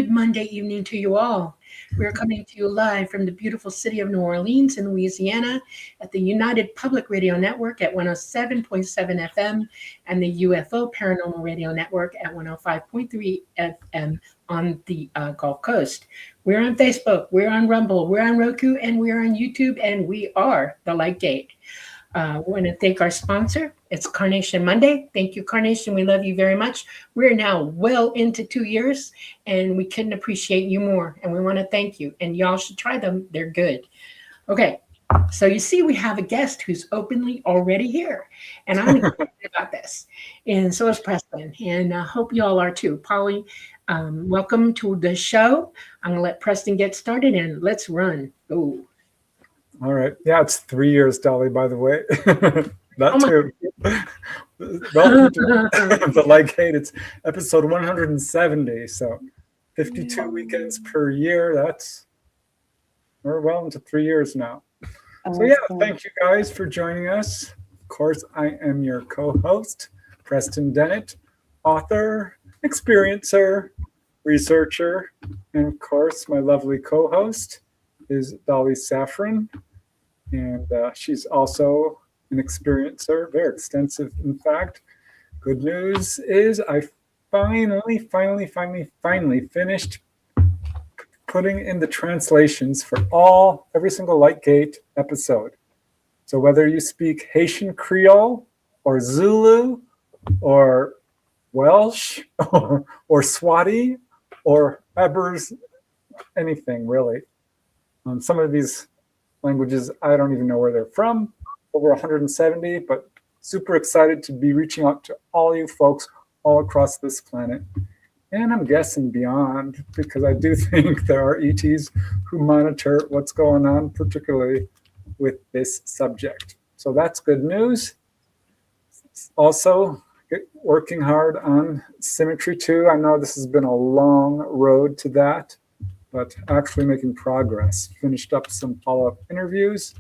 Good Monday evening to you all. We're coming to you live from the beautiful city of New Orleans in Louisiana at the United Public Radio Network at 107.7 FM and the UFO Paranormal Radio Network at 105.3 FM on the Gulf Coast. We're on Facebook, we're on Rumble, we're on Roku, and we're on YouTube, and we are the Lightgate. We want to thank our sponsor. It's Carnation Monday. Thank you, Carnation. We love you very much. We're now well into 2 years, and we couldn't appreciate you more. And we want to thank you. And y'all should try them. They're good. Okay. So you see, we have a guest who's openly already here. And I'm excited about this. And so is Preston. And I hope you all are too. Paola, welcome to the show. I'm going to let Preston get started, and let's run. Go. All right. Yeah, it's 3 years, Dolly, by the way. That too. Welcome to the Lightgate. It's episode 170. So 52 weekends per year. We're well into 3 years now. So yeah, thank you guys for joining us. Of course, I am your co-host, Preston Dennett, author, experiencer, researcher, and of course, my lovely co-host is Dolly Saffron. And she's also an experiencer, very extensive, in fact. Good news is I finally finished putting in the translations for every single Lightgate episode. So whether you speak Haitian Creole or Zulu or Welsh or Swati or Ebers, anything really. Some of these languages, I don't even know where they're from, over 170, but super excited to be reaching out to all you folks all across this planet. And I'm guessing beyond, because I do think there are ETs who monitor what's going on, particularly with this subject. So that's good news. Also, working hard on Symmetry 2. I know this has been a long road to that, but actually making progress. Finished up some follow-up interviews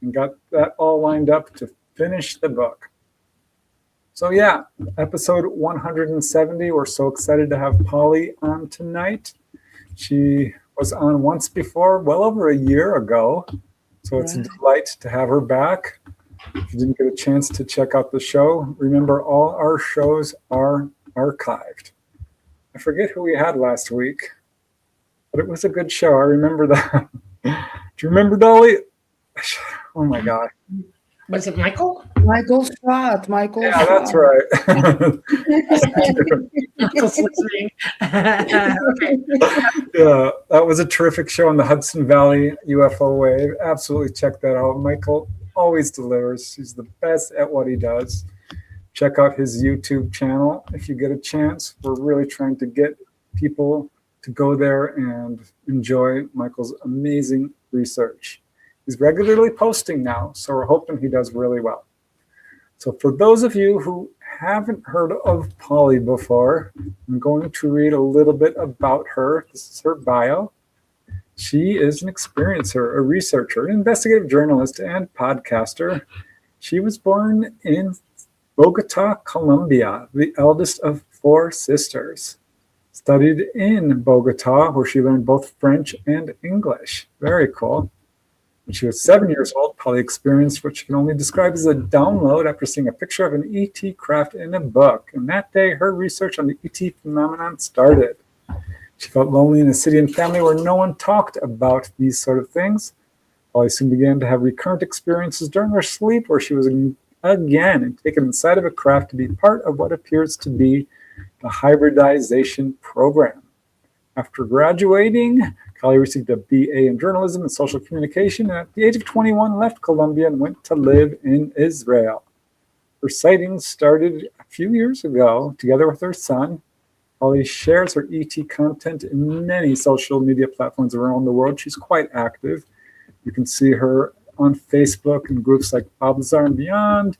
and got that all lined up to finish the book. So yeah, episode 170. We're so excited to have Paola on tonight. She was on once before, well over a year ago. So it's a delight to have her back. If you didn't get a chance to check out the show, remember all our shows are archived. I forget who we had last week, but it was a good show. I remember that. Do you remember, Dolly? Oh my God. Was it Michael? Michael Scott. Yeah, that's right. Michael's listening. Okay. Yeah, that was a terrific show on the Hudson Valley UFO wave. Absolutely check that out. Michael always delivers. He's the best at what he does. Check out his YouTube channel if you get a chance. We're really trying to get people to go there and enjoy Michael's amazing research. He's regularly posting now, so we're hoping he does really well. So for those of you who haven't heard of Paola before, I'm going to read a little bit about her. This is her bio. She is an experiencer, a researcher, an investigative journalist, and podcaster. She was born in Bogota, Colombia, the eldest of 4 sisters. Studied in Bogota, where she learned both French and English. Very cool. When she was 7 years old, Paola experienced what she can only describe as a download after seeing a picture of an ET craft in a book. And that day, her research on the ET phenomenon started. She felt lonely in a city and family where no one talked about these sort of things. Paola soon began to have recurrent experiences during her sleep where she was again taken inside of a craft to be part of what appears to be the hybridization program. After graduating, Paola received a BA in journalism and social communication, and at the age of 21 left Colombia and went to live in Israel. Her sightings started a few years ago. Together with her son, Paola shares her ET content in many social media platforms around the world. She's quite active. You can see her on Facebook in groups like Ascension and Beyond,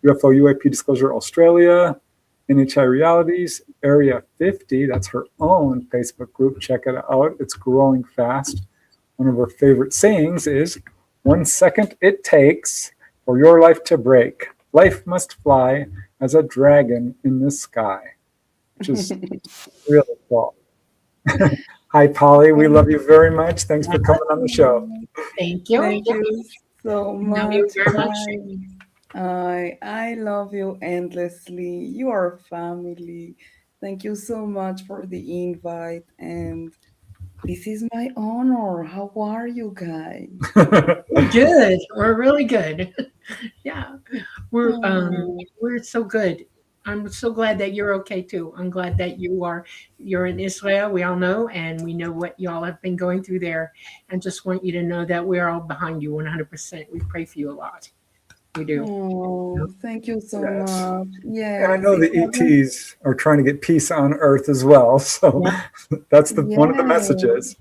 UAP Disclosure Australia, NHI Realities, Area 50, that's her own Facebook group. Check it out. It's growing fast. One of her favorite sayings is, 1 second it takes for your life to break. Life must fly as a dragon in the sky, which is really cool. Hi, Polly. We love you very much. Thanks for coming on the show. Thank you. Thank you so Love you much. very much. I love you endlessly. You are family. Thank you so much for the invite. And this is my honor. How are you guys? We're good. We're really good. Yeah. Oh, We're so good. I'm so glad that you're okay too. I'm glad that you're in Israel, we all know, and we know what y'all have been going through there. And just want you to know that we're all behind you 100%. We pray for you a lot. We do. oh, thank you so Yes. much. And I Yes, know it the wasn't. ETs are trying to get peace on Earth as well. So Yeah. that's one of the Yes. messages.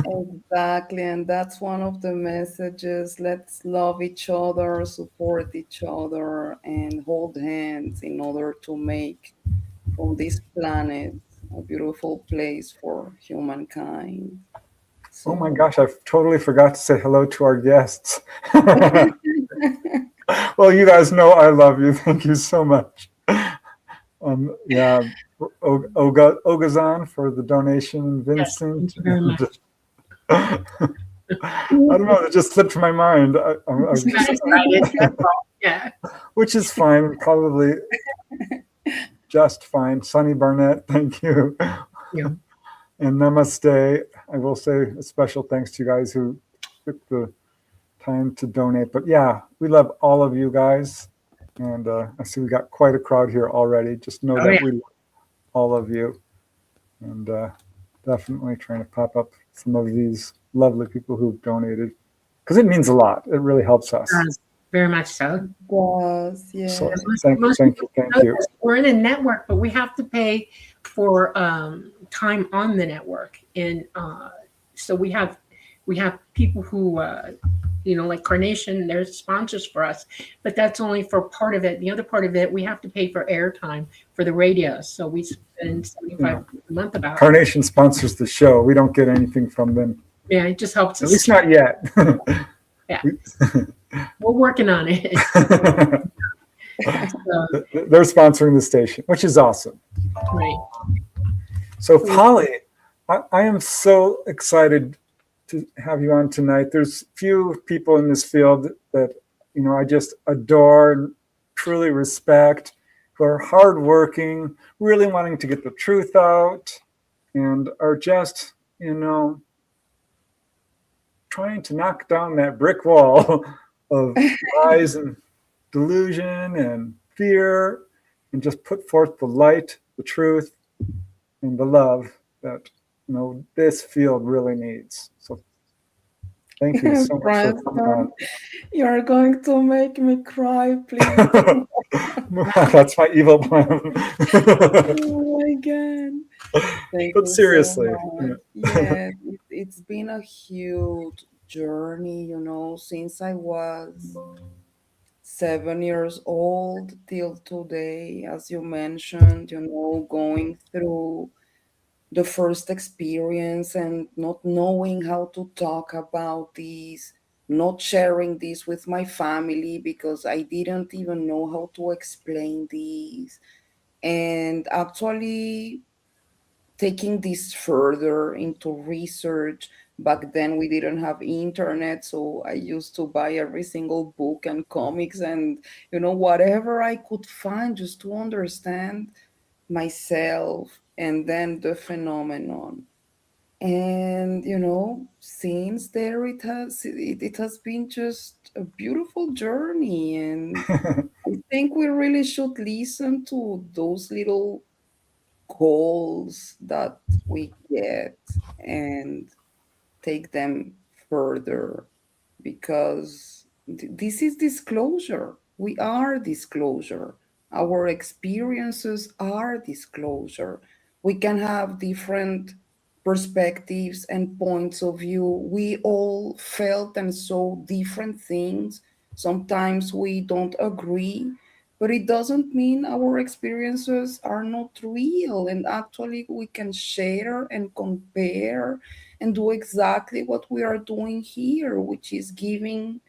Exactly, and that's one of the messages. Let's love each other, support each other, and hold hands in order to make from this planet a beautiful place for humankind. Oh my So, gosh, I totally forgot to say hello to our guests. Well, you guys know I love you. Thank you so much. Yeah, Ogazan for the donation, Yes. Thank Vincent. you very much. I don't know, it just slipped my mind. Just I'm got just, excited. That's all. Yeah. which is fine, probably just fine. Sunny Barnett, thank you. Yeah. And namaste. I will say a special thanks to you guys who took the time to donate. But yeah, we love all of you guys. And I see we got quite a crowd here already. Just know Oh that yeah. we love all of you. And definitely trying to pop up some of these lovely people who've donated because it means a lot. It really helps us. Very much so. was, So yes. Most thank people you. don't know this. We're in a network, but we have to pay for time on the network, and so we have people who like Carnation, they're sponsors for us, but that's only for part of it. The other part of it, we have to pay for airtime for the radio. So we spend 75 Yeah. a month about. Carnation sponsors the show. We don't get anything from them. Yeah, it just helps At us. least not yet. Yeah. We're working on it. So, They're sponsoring the station, which is awesome. right. So, Polly, I am so excited to have you on tonight. There's few people in this field that I just adore and truly respect, who are hardworking, really wanting to get the truth out, and are just trying to knock down that brick wall of lies and delusion and fear, and just put forth the light, the truth, and the love that this field really needs. So thank you so much for coming on. Preston, you're going to make me cry, please. That's my evil plan. Oh my God. Thank But you so seriously, much. Yes, it's been a huge journey, since I was 7 years old till today, as you mentioned, going through the first experience and not knowing how to talk about this, not sharing this with my family because I didn't even know how to explain this. And actually taking this further into research. Back then we didn't have internet, so I used to buy every single book and comics and whatever I could find just to understand myself and then the phenomenon. And since there it has been just a beautiful journey, and I think we really should listen to those little calls that we get and take them further, because this is disclosure. We are disclosure. Our experiences are disclosure. We can have different perspectives and points of view. We all felt and saw different things. Sometimes we don't agree, but it doesn't mean our experiences are not real. And actually, we can share and compare and do exactly what we are doing here, which is giving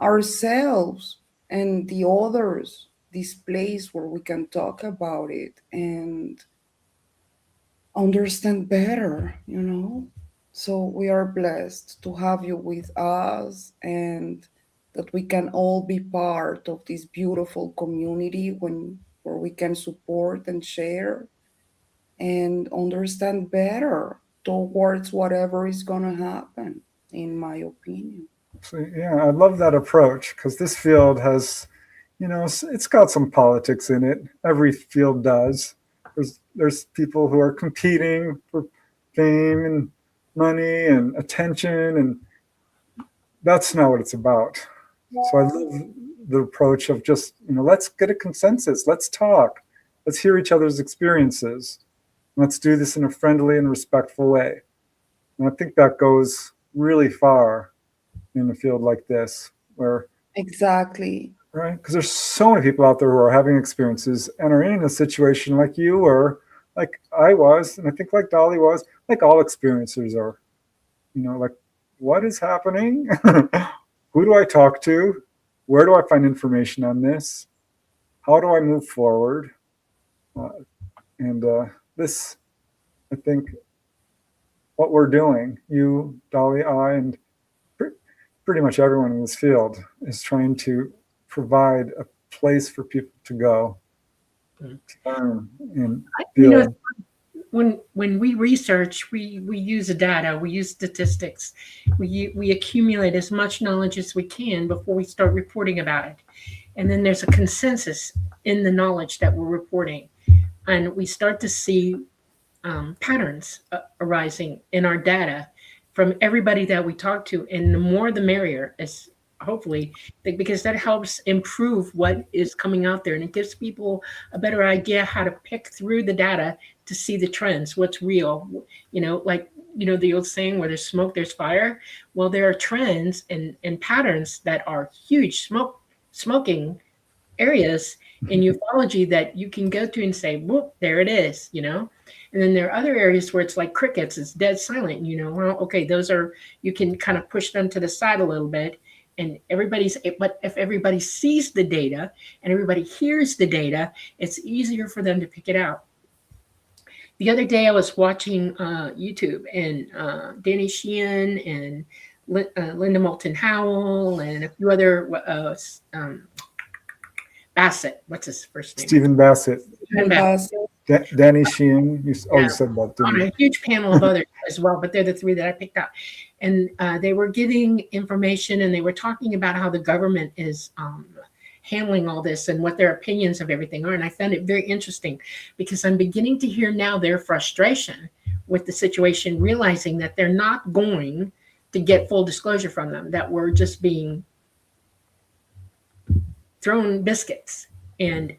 ourselves and the others this place where we can talk about it. And understand better, you know. So we are blessed to have you with us, and that we can all be part of this beautiful community where we can support and share and understand better towards whatever is going to happen, in my opinion. So, yeah, I love that approach because this field has, it's got some politics in it. Every field does. There's people who are competing for fame and money and attention, and that's not what it's about. So I love the approach of just, let's get a consensus. Let's talk. Let's hear each other's experiences. Let's do this in a friendly and respectful way. And I think that goes really far in a field like this, where, Exactly. right? Because there's so many people out there who are having experiences and are in a situation like you or like I was, and I think like Dolly was, like all experiencers are, like, what is happening? Who do I talk to? Where do I find information on this? How do I move forward? And this, I think, what we're doing, you, Dolly, I, and pretty much everyone in this field is trying to provide a place for people to go to learn and build. When we research, we use the data, we use statistics, we accumulate as much knowledge as we can before we start reporting about it, and then there's a consensus in the knowledge that we're reporting, and we start to see patterns arising in our data from everybody that we talk to, and the more the merrier, as hopefully, because that helps improve what is coming out there, and it gives people a better idea how to pick through the data to see the trends, what's real. Like the old saying, where there's smoke there's fire. Well, there are trends and patterns that are huge smoking areas in ufology that you can go to and say, whoop, there it is. And then there are other areas where it's like crickets, it's dead silent. Well, okay, those are, you can kind of push them to the side a little bit, and but if everybody sees the data and everybody hears the data, it's easier for them to pick it out. The other day I was watching YouTube, and Danny Sheehan and Linda Moulton Howell and a few other Bassett. What's his first name? Stephen Bassett. Stephen Bassett. Danny Sheehan. You said that, didn't you? On a huge panel of others as well, but they're the three that I picked out. And they were giving information, and they were talking about how the government is handling all this and what their opinions of everything are. And I found it very interesting because I'm beginning to hear now their frustration with the situation, realizing that they're not going to get full disclosure from them, that we're just being thrown biscuits. And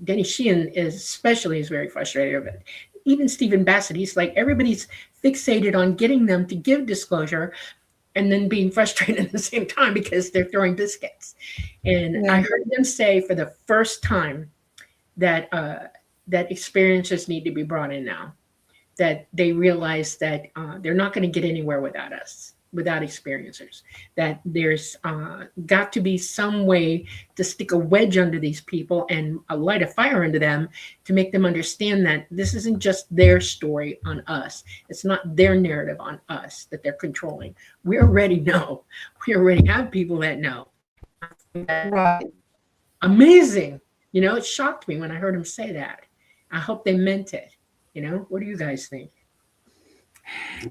Denny Sheehan especially is very frustrated of it. Even Stephen Bassett, he's like, everybody's fixated on getting them to give disclosure and then being frustrated at the same time because they're throwing biscuits. And I heard them say for the first time that that experiences need to be brought in now, that they realize that they're not going to get anywhere without us, without experiencers, that there's got to be some way to stick a wedge under these people and light a fire under them to make them understand that this isn't just their story on us. It's not their narrative on us that they're controlling. We already know. We already have people that know. Right. Amazing. It shocked me when I heard him say that. I hope they meant it. What do you guys think?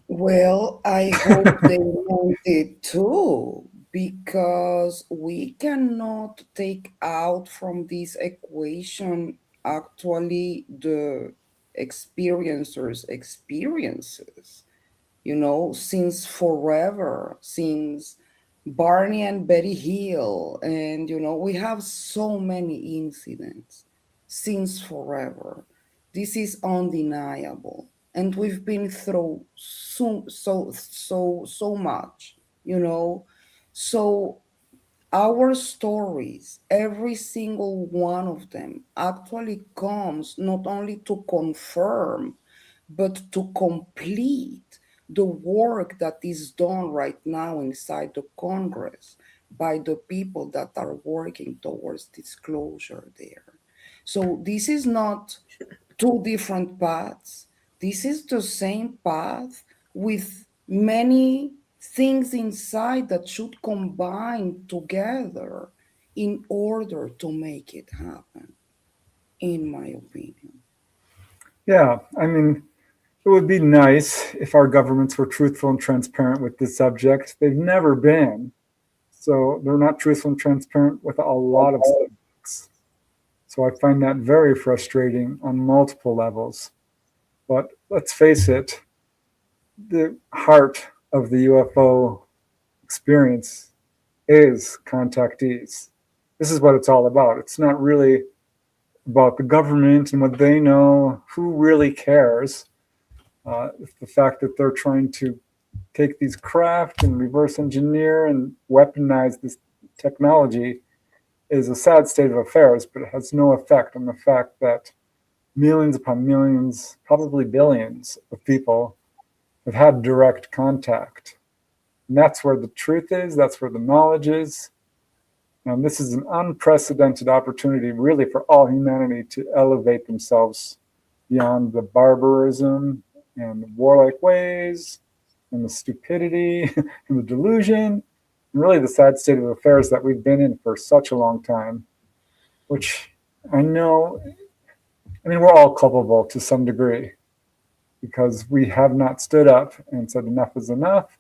Well, I hope they want it too, because we cannot take out from this equation actually the experiencers' experiences, since forever, since Barney and Betty Hill, and we have so many incidents since forever. This is undeniable, and we've been through so much, so our stories, every single one of them, actually comes not only to confirm but to complete the work that is done right now inside the Congress by the people that are working towards disclosure there. So this is not two different paths. this is the same path with many things inside that should combine together in order to make it happen, in my opinion. Yeah, I mean, it would be nice if our governments were truthful and transparent with this subject. They've never been. So they're not truthful and transparent with a lot of subjects. So I find that very frustrating on multiple levels. But let's face it, the heart of the UFO experience is contactees. This is what it's all about. It's not really about the government and what they know. Who really cares? The fact that they're trying to take these craft and reverse engineer and weaponize this technology is a sad state of affairs, but it has no effect on the fact that millions upon millions, probably billions of people have had direct contact. And that's where the truth is, that's where the knowledge is. And this is an unprecedented opportunity, really, for all humanity to elevate themselves beyond the barbarism and the warlike ways and the stupidity and the delusion, and really the sad state of affairs that we've been in for such a long time, which I know, I mean, we're all culpable to some degree because we have not stood up and said enough is enough.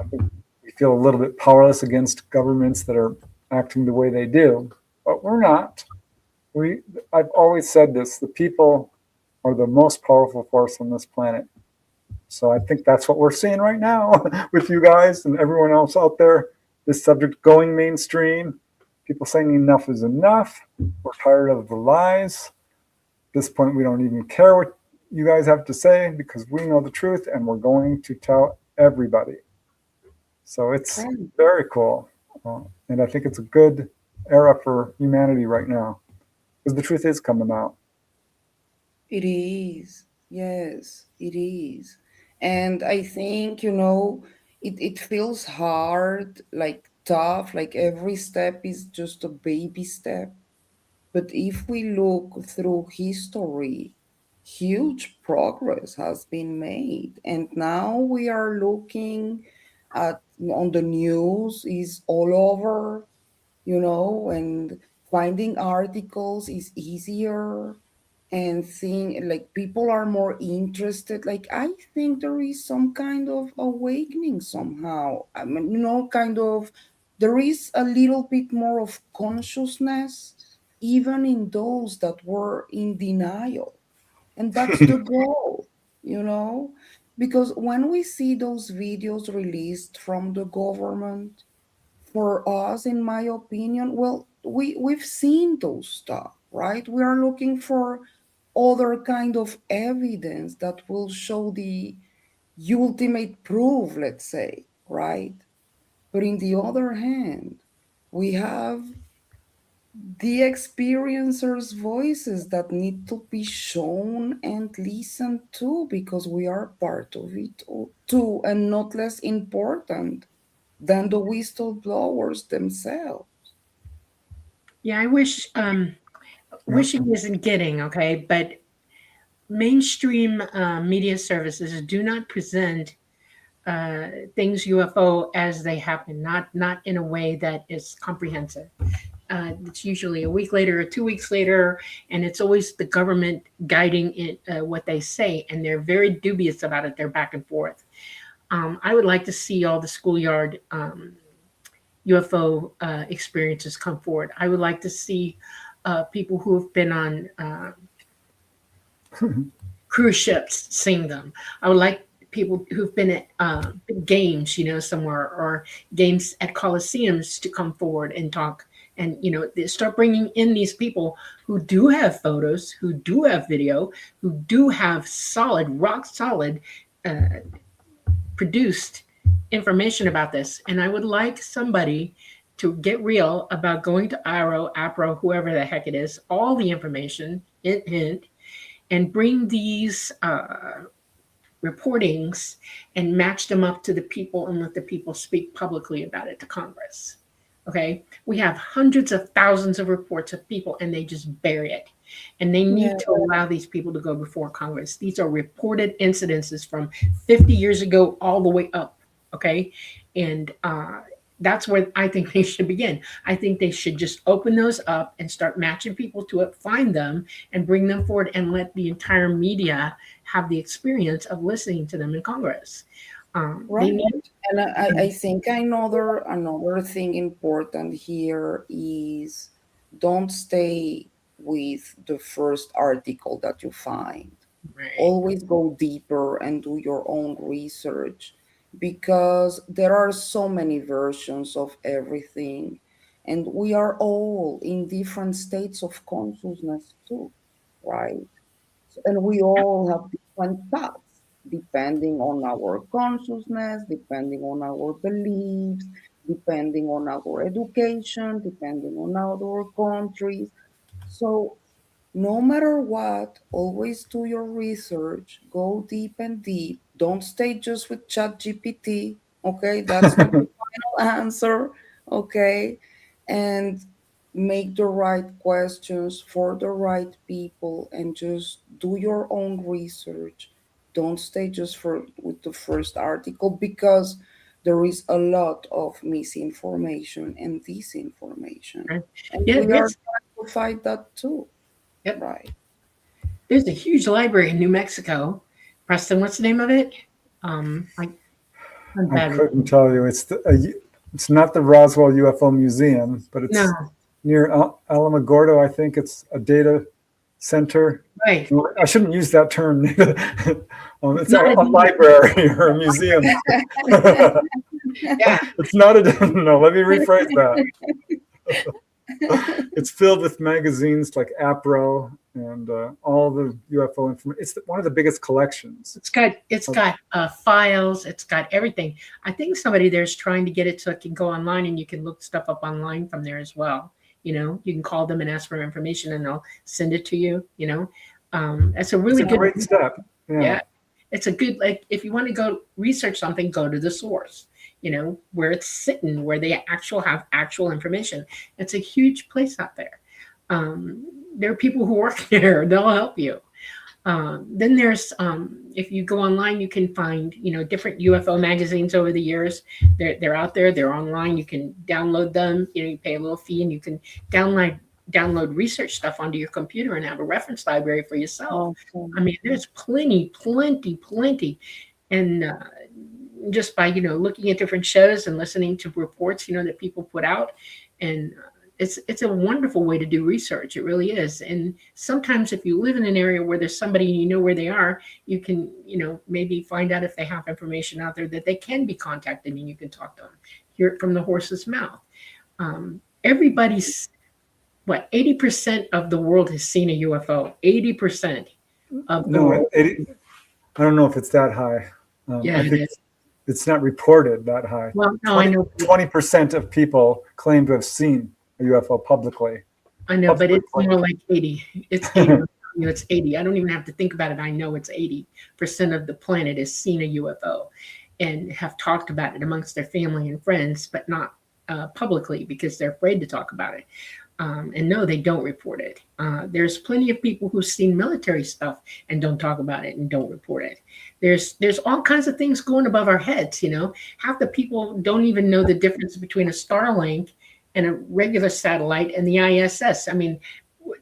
I think we feel a little bit powerless against governments that are acting the way they do, but we're not. I've always said this, the people are the most powerful force on this planet. So I think that's what we're seeing right now with you guys and everyone else out there. This subject going mainstream, people saying enough is enough. We're tired of the lies. At this point, we don't even care what you guys have to say because we know the truth and we're going to tell everybody. So it's very cool. And I think it's a good era for humanity right now because the truth is coming out. It is. Yes, it is. And I think, it feels hard, like tough, like every step is just a baby step. But if we look through history, huge progress has been made. And now we are looking at on the news is all over, and finding articles is easier and seeing like people are more interested. Like I think there is some kind of awakening somehow. I mean, kind of there is a little bit more of consciousness even in those that were in denial. And that's the goal, you know? Because when we see those videos released from the government, for us, in my opinion, well, we've seen those stuff, right? We are looking for other kind of evidence that will show the ultimate proof, let's say, right? But in the other hand, we have the experiencers' voices that need to be shown and listened to because we are part of it too, and not less important than the whistleblowers themselves. Yeah, I wishing isn't getting, okay, but mainstream media services do not present things UFO as they happen, not in a way that is comprehensive. It's usually a week later or 2 weeks later, and it's always the government guiding it, what they say, and they're very dubious about it. They're back and forth. I would like to see all the schoolyard UFO experiences come forward. I would like to see people who have been on cruise ships sing them. I would like people who've been at games, somewhere, or games at coliseums to come forward and talk. And they start bringing in these people who do have photos, who do have video, who do have solid, rock solid, produced information about this. And I would like somebody to get real about going to IRO, APRO, whoever the heck it is, all the information, hint, and bring these reportings and match them up to the people and let the people speak publicly about it to Congress. Okay, we have hundreds of thousands of reports of people and they just bury it. And they Yeah. need to allow these people to go before Congress. These are reported incidences from 50 years ago all the way up. Okay. And that's where I think they should begin. I think they should just open those up and start matching people to it, find them and bring them forward and let the entire media have the experience of listening to them in Congress. They Right. need, And I think another thing important here is don't stay with the first article that you find. right. Always go deeper and do your own research because there are so many versions of everything, and we are all in different states of consciousness too, right? And we all have different paths depending on our consciousness, depending on our beliefs, depending on our education, depending on our countries. So no matter what, always do your research, go deep and deep. Don't stay just with ChatGPT. Okay, that's not the final answer. Okay, and make the right questions for the right people and just do your own research. Don't stay just for with the first article because there is a lot of misinformation and disinformation, Right. and Yeah, we are trying to fight that too. yep. Right. There's a huge library in New Mexico. Preston, what's the name of it? I'm I bad with couldn't tell you. It's not the Roswell UFO Museum, but no, it's near Alamogordo. I think it's a data center. right. I shouldn't use that term. It's Not a library or a museum. yeah, It's not a no. Let me rephrase that. It's filled with magazines like APRO and all the UFO information. It's one of the biggest collections. it's got files, it's got everything. I think somebody there's trying to get it so it can go online and you can look stuff up online from there as well. You can call them and ask for information and they'll send it to you. That's a really It's a good great step. yeah. It's a good, like, if you want to go research something, go to the source, where it's sitting, where they have actual information. It's a huge place out there. There are people who work there, they'll help you. Then there's, if you go online, you can find, different UFO magazines over the years. They're out there, they're online. You can download them, you pay a little fee and you can download research stuff onto your computer and have a reference library for yourself. Okay. I mean, there's plenty. And just by, looking at different shows and listening to reports, that people put out. And it's a wonderful way to do research. It really is. And sometimes if you live in an area where there's somebody and you know where they are, you can, maybe find out if they have information out there that they can be contacted and you can talk to them, hear it from the horse's mouth. Everybody's, 80% of the world has seen a UFO. 80% of the world. I don't know if it's that high. Yeah, I think it's not reported that high. Well, no, I know. 20% of people claim to have seen a UFO publicly. I know, but it's more like 80. It's 80. It's 80. I don't even have to think about it. I know it's 80% of the planet has seen a UFO and have talked about it amongst their family and friends, but not publicly because they're afraid to talk about it. And no, they don't report it. There's plenty of people who've seen military stuff and don't talk about it and don't report it. There's all kinds of things going above our heads. Half the people don't even know the difference between a Starlink and a regular satellite and the ISS. I mean,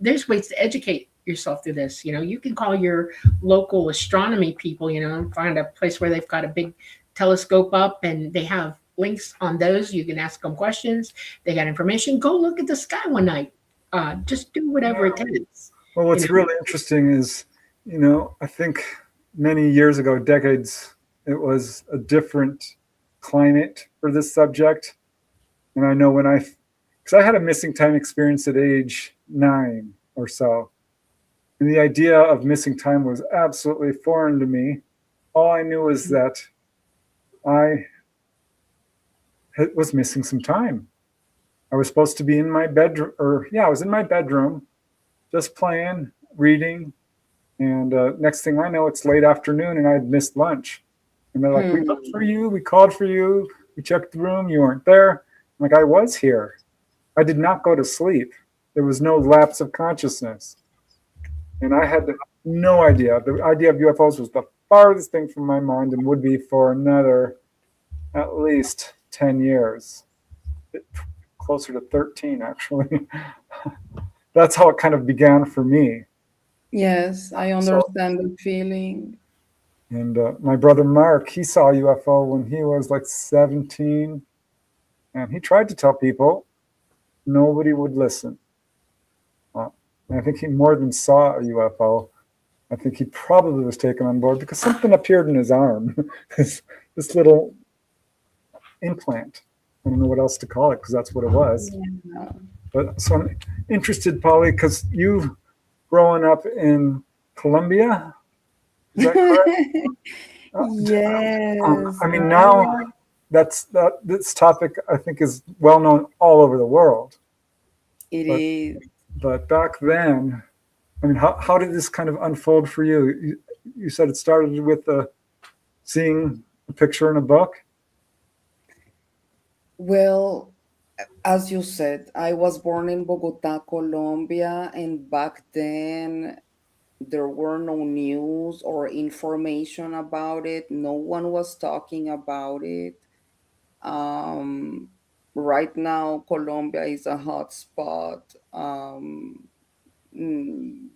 there's ways to educate yourself through this. You can call your local astronomy people, find a place where they've got a big telescope up and they have links on those. You can ask them questions. They got information. Go look at the sky one night. Just do whatever it takes. Well, what's really interesting is, I think many years ago, decades, it was a different climate for this subject. And I know because I had a missing time experience at age 9 or so. And the idea of missing time was absolutely foreign to me. All I knew was that I was missing some time. I was supposed to be in my bedroom, I was in my bedroom, just playing, reading, and next thing I know, it's late afternoon, and I'd missed lunch. And they're like, "We looked for you, we called for you, we checked the room, you weren't there." I'm like, I was here. I did not go to sleep. There was no lapse of consciousness. And I had no idea. The idea of UFOs was the farthest thing from my mind and would be for another at least 10 years, closer to 13, actually. That's how it kind of began for me. Yes, I So, understand the feeling. and my brother Mark, he saw a UFO when he was like 17, and he tried to tell people. Nobody would listen. Uh, and I think he more than saw a UFO. I think he probably was taken on board because something appeared in his arm, this little implant. I don't know what else to call it because that's what it was. Yeah. But so I'm interested, Polly, because you growing up in Colombia, is that correct? Yes, I mean, I now was. that this topic I think is well known all over the world. It But is. back then, I mean, how did this kind of unfold for you? You said it started with seeing a picture in a book. Well, as you said, I was born in Bogota, Colombia, and back then there were no news or information about it. No one was talking about it. Um, right now, Colombia is a hot spot. Mm,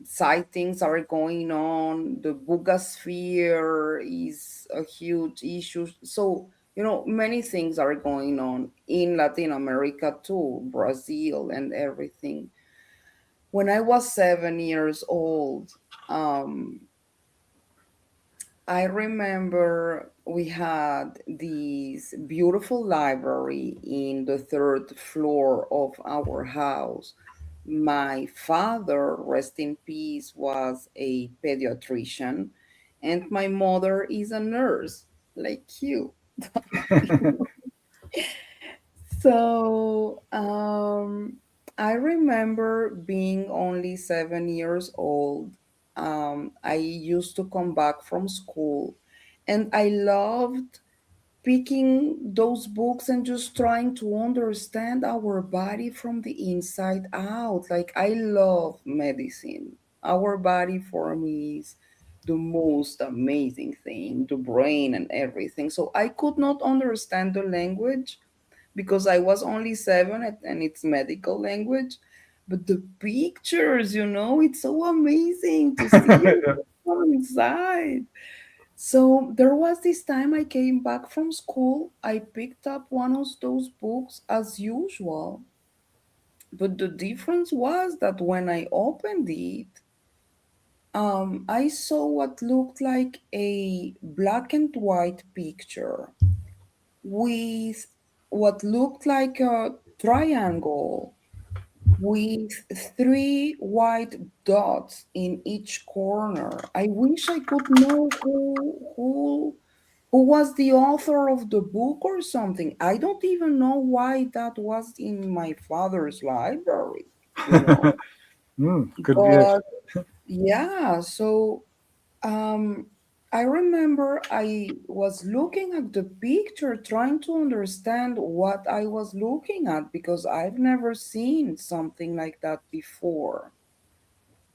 Sightings are going on. The Bugasphere is a huge issue. So, many things are going on in Latin America too, Brazil and everything. When I was 7 years old, um, I remember we had this beautiful library in the third floor of our house. My father, rest in peace, was a pediatrician, and my mother is a nurse, like you. So I remember being only 7 years old. I used to come back from school, and I loved picking those books and just trying to understand our body from the inside out. Like, I love medicine. Our body for me is the most amazing thing, the brain and everything. So I could not understand the language because I was only seven and it's medical language. But the pictures, it's so amazing to see it from inside. So there was this time I came back from school. I picked up one of those books as usual. But the difference was that when I opened it, I saw what looked like a black and white picture with what looked like a triangle with three white dots in each corner. I wish I could know who was the author of the book or something. I don't even know why that was in my father's library, you know. Could be it. But yeah, so um, I remember I was looking at the picture, trying to understand what I was looking at because I've never seen something like that before.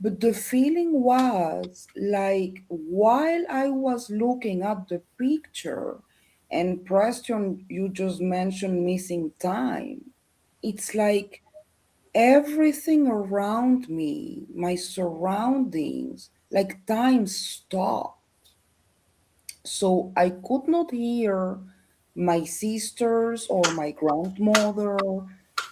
But the feeling was like while I was looking at the picture, and Preston, you just mentioned missing time. It's like everything around me, my surroundings, like time stopped. So I could not hear my sisters or my grandmother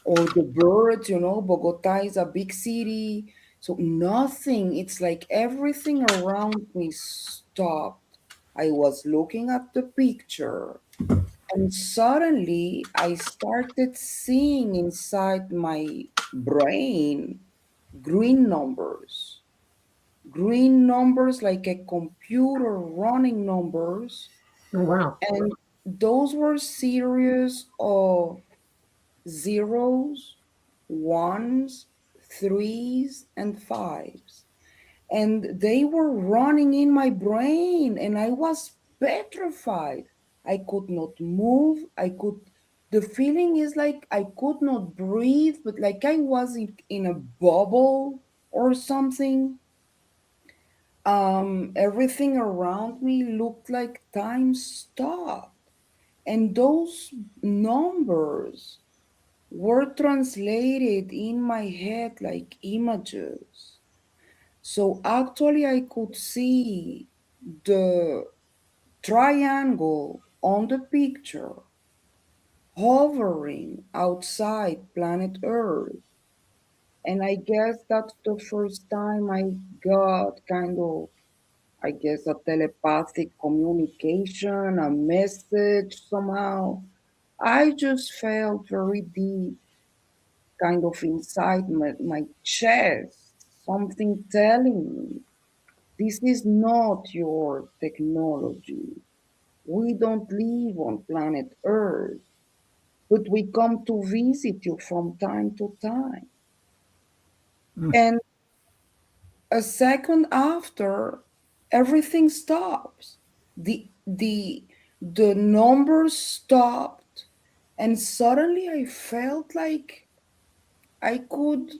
or the birds. Bogota is a big city. So nothing, it's like everything around me stopped. I was looking at the picture, and suddenly I started seeing inside my brain green numbers. Green numbers like a computer running numbers, Oh, wow. and those were series of zeros, ones, threes, and fives. And they were running in my brain, and I was petrified. I could not move. The feeling is like I could not breathe, but like I was in a bubble. or something. Everything around me looked like time stopped, and those numbers were translated in my head like images. So actually, I could see the triangle on the picture hovering outside planet Earth. And I guess that's the first time I got kind of, I guess, a telepathic communication, a message somehow. I just felt very deep, kind of inside my chest, something telling me this is not your technology. We don't live on planet Earth, but we come to visit you from time to time. And a second after, everything stops. The numbers stopped, and suddenly I felt like I could,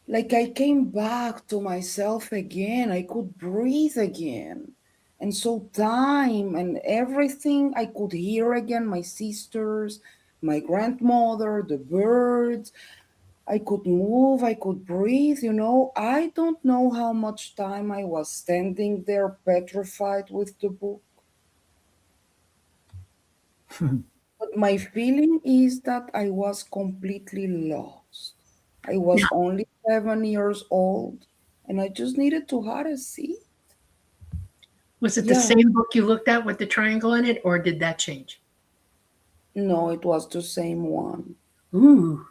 like I came back to myself again. I could breathe again. And so time and everything I could hear again, my sisters, my grandmother, the birds. I could move, I could breathe, you know. I don't know how much time I was standing there petrified with the book. But my feeling is that I was completely lost. I was Now, only 7 years old and I just needed to have a seat. was it the Yeah, same book you looked at with the triangle in it, or did that change? no, it was the same one. Ooh,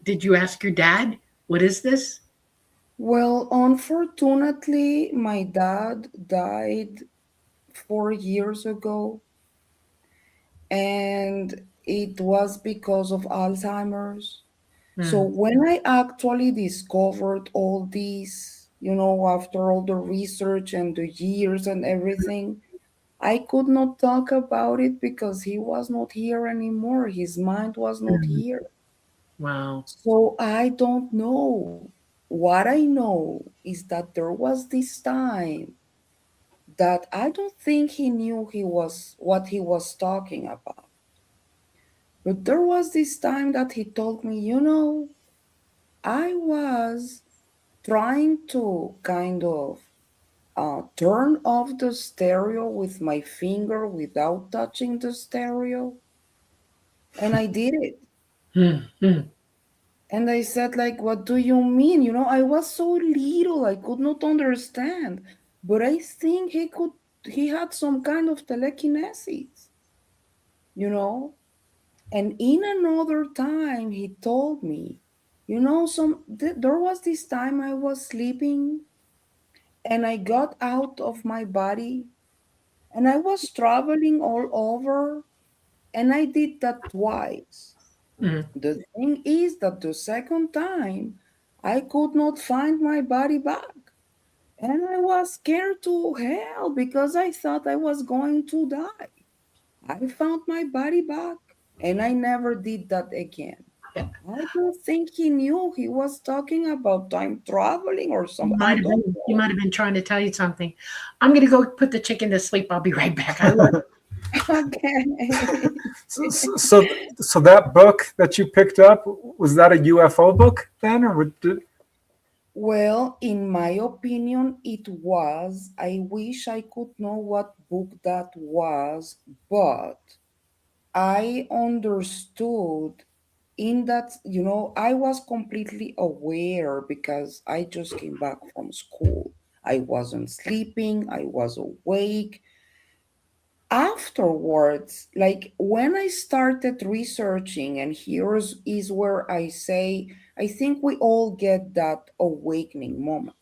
did you ask your dad, what is this? Well, unfortunately, my dad died 4 years ago, and it was because of Alzheimer's. So Hmm. when I actually discovered all these, you know, after all the research and the years and everything, I could not talk about it because he was not here anymore. His mind was not Hmm. here. Wow. So I don't know. What I know is that there was this time that I don't think he knew he was what he was talking about. But there was this time that he told me, you know, I was trying to kind of turn off the stereo with my finger without touching the stereo. And I did it. Hmm. Hmm. And I said, like, what do you mean? You know, I was so little, I could not understand. But I think he had some kind of telekinesis, you know? And in another time, he told me, you know, there was this time I was sleeping and I got out of my body and I was traveling all over and I did that twice. Hmm. The thing is that the second time I could not find my body back. And I was scared to hell because I thought I was going to die. I found my body back and I never did that again. Yeah. I don't think he knew he was talking about time traveling or He something. I might have don't been. He know. might have been trying to tell you something. I'm gonna go put the chicken to sleep. I'll be right back. I love Okay. So that book that you picked up, was that a UFO book then, or Well, in my opinion, it was. I wish I could know what book that was, but I understood in that, you know, I was completely aware because I just came back from school. I wasn't sleeping, I was awake. Afterwards, like when I started researching, and is where I say, I think we all get that awakening moment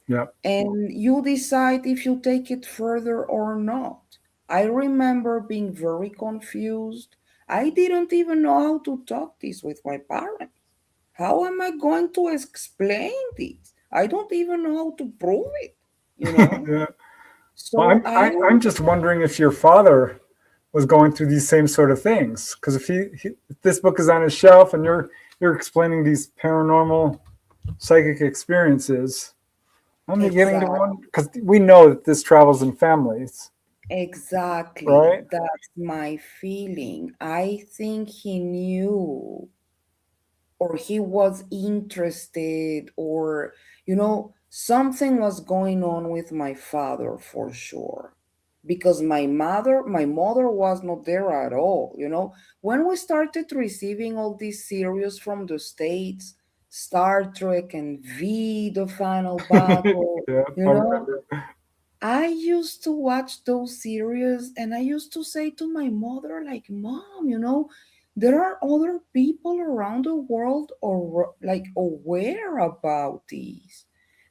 yeah? and you decide if you take it further or not. I remember being very confused. I didn't even know how to talk this with my parents. How am I going to explain this? I don't even know how to prove it, you know? Yeah. Well, So I'm just wondering if your father was going through these same sort of things, because if this book is on his shelf and you're explaining these paranormal psychic experiences. I'm beginning to Exactly. wonder because we know that this travels in families, Exactly. right? That's my feeling. I think he knew, or he was interested, or, something was going on with my father for sure. Because my mother was not there at all. When we started receiving all these series from the States, Star Trek and V, the final battle, Yeah, you I know, remember. I used to watch those series and I used to say to my mother, like, Mom, there are other people around the world or like aware about these.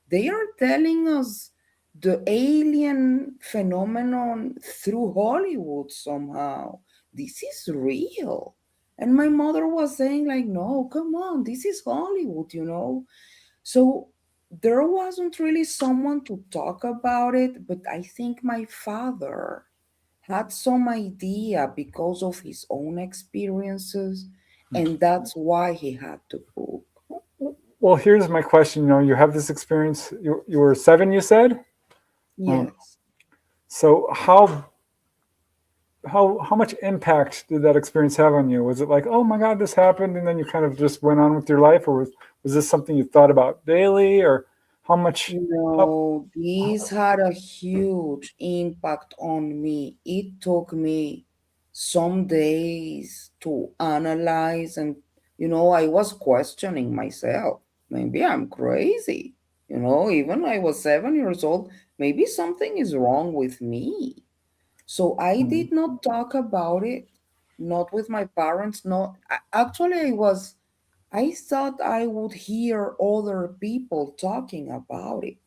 They are telling us the alien phenomenon through Hollywood somehow. This is real. And my mother was saying, like, no, come on, this is Hollywood. So there wasn't really someone to talk about it, but I think my father had some idea because of his own experiences, and that's why he had the book. Well, here's my question. You have this experience. You were 7, you said. Um, Yes. so how much impact did that experience have on you? Was it like, oh my God, this happened, and then you kind of just went on with your life, or was this something you thought about daily, or how much? How, No, this had a huge impact on me. It took me some days to analyze, and I was questioning myself. Maybe I'm crazy. Even I was 7 years old, maybe something is wrong with me. So I did not talk about it, not with my parents. Not actually, I thought I would hear other people talking about it.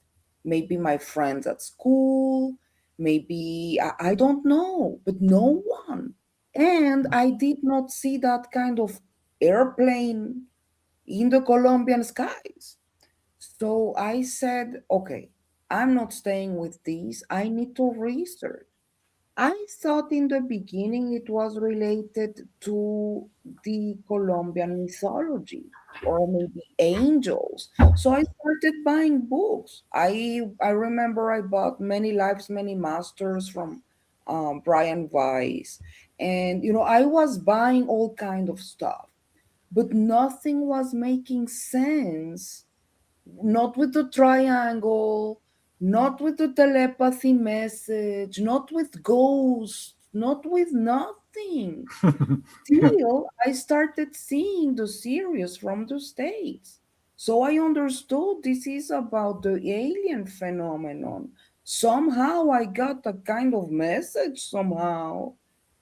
Maybe my friends at school, maybe I don't know, but no one. And I did not see that kind of airplane in the Colombian skies. So I said, okay, I'm not staying with these. I need to research. I thought in the beginning it was related to the Colombian mythology or maybe angels. So I started buying books. I remember I bought Many Lives, Many Masters from Brian Weiss. And I was buying all kind of stuff, but nothing was making sense, not with the triangle, not with the telepathy message, not with ghosts, not with nothing. Till I started seeing the series from the States. So I understood this is about the alien phenomenon. Somehow I got a kind of message somehow,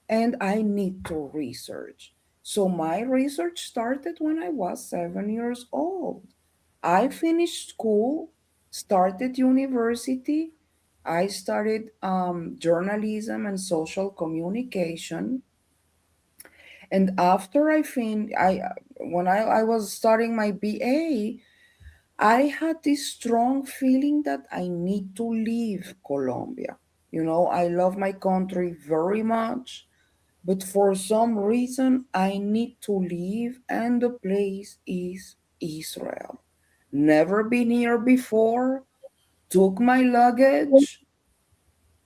and I need to research. So my research started when I was 7 years old. I finished school, started university. I studied journalism and social communication. And after when I was starting my BA, I had this strong feeling that I need to leave Colombia. I love my country very much, but for some reason I need to leave, and the place is Israel. Never been here before, took my luggage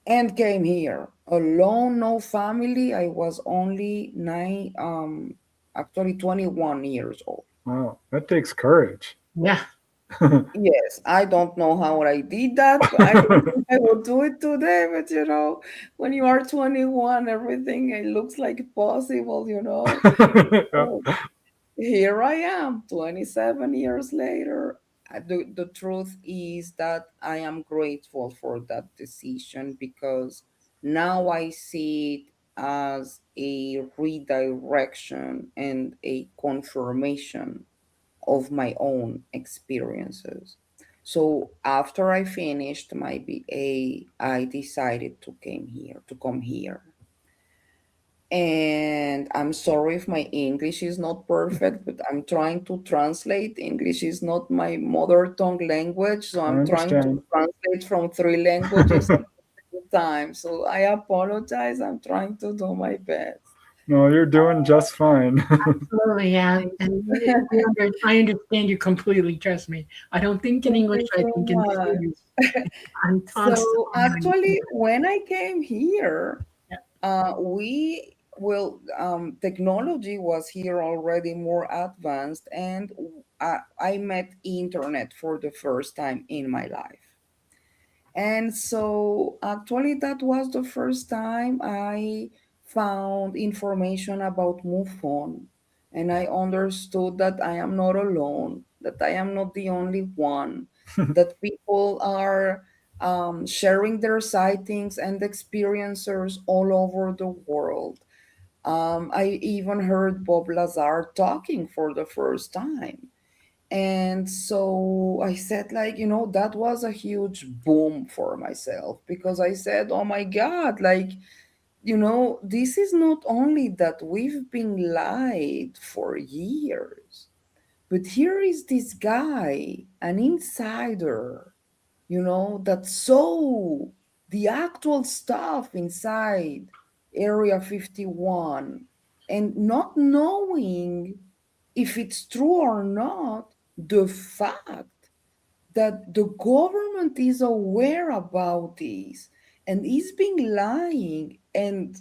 and came here. Alone, no family. I was only actually 21 years old. wow, that takes courage. Yeah. Yes, I don't know how I did that. I don't think I will do it today, but when you are 21, everything it looks like possible. Yeah. So here I am, 27 years later. The truth is that I am grateful for that decision because now I see it as a redirection and a confirmation of my own experiences. So after I finished my BA, I decided to come here. And I'm sorry if my English is not perfect, but I'm trying to translate. English is not my mother tongue language, so I I'm trying to understand. translate from three languages at the same time. So I apologize. I'm trying to do my best. No, you're doing just fine. Absolutely, yeah. And I understand you completely. Trust me. I don't think in Thank English. you I so think in much. Swedish. I'm So constantly learning. actually, when I came here, Yeah. we will technology was here already more advanced, and I met internet for the first time in my life. And so actually that was the first time I found information about MUFON, and I understood that I am not alone, that I am not the only one, that people are sharing their sightings and experiences all over the world. I even heard Bob Lazar talking for the first time. And so I said, like, that was a huge boom for myself, because I said, oh my God, like, this is not only that we've been lied for years, but here is this guy, an insider, that saw the actual stuff inside Area 51, and not knowing if it's true or not, the fact that the government is aware about this and is being lying, and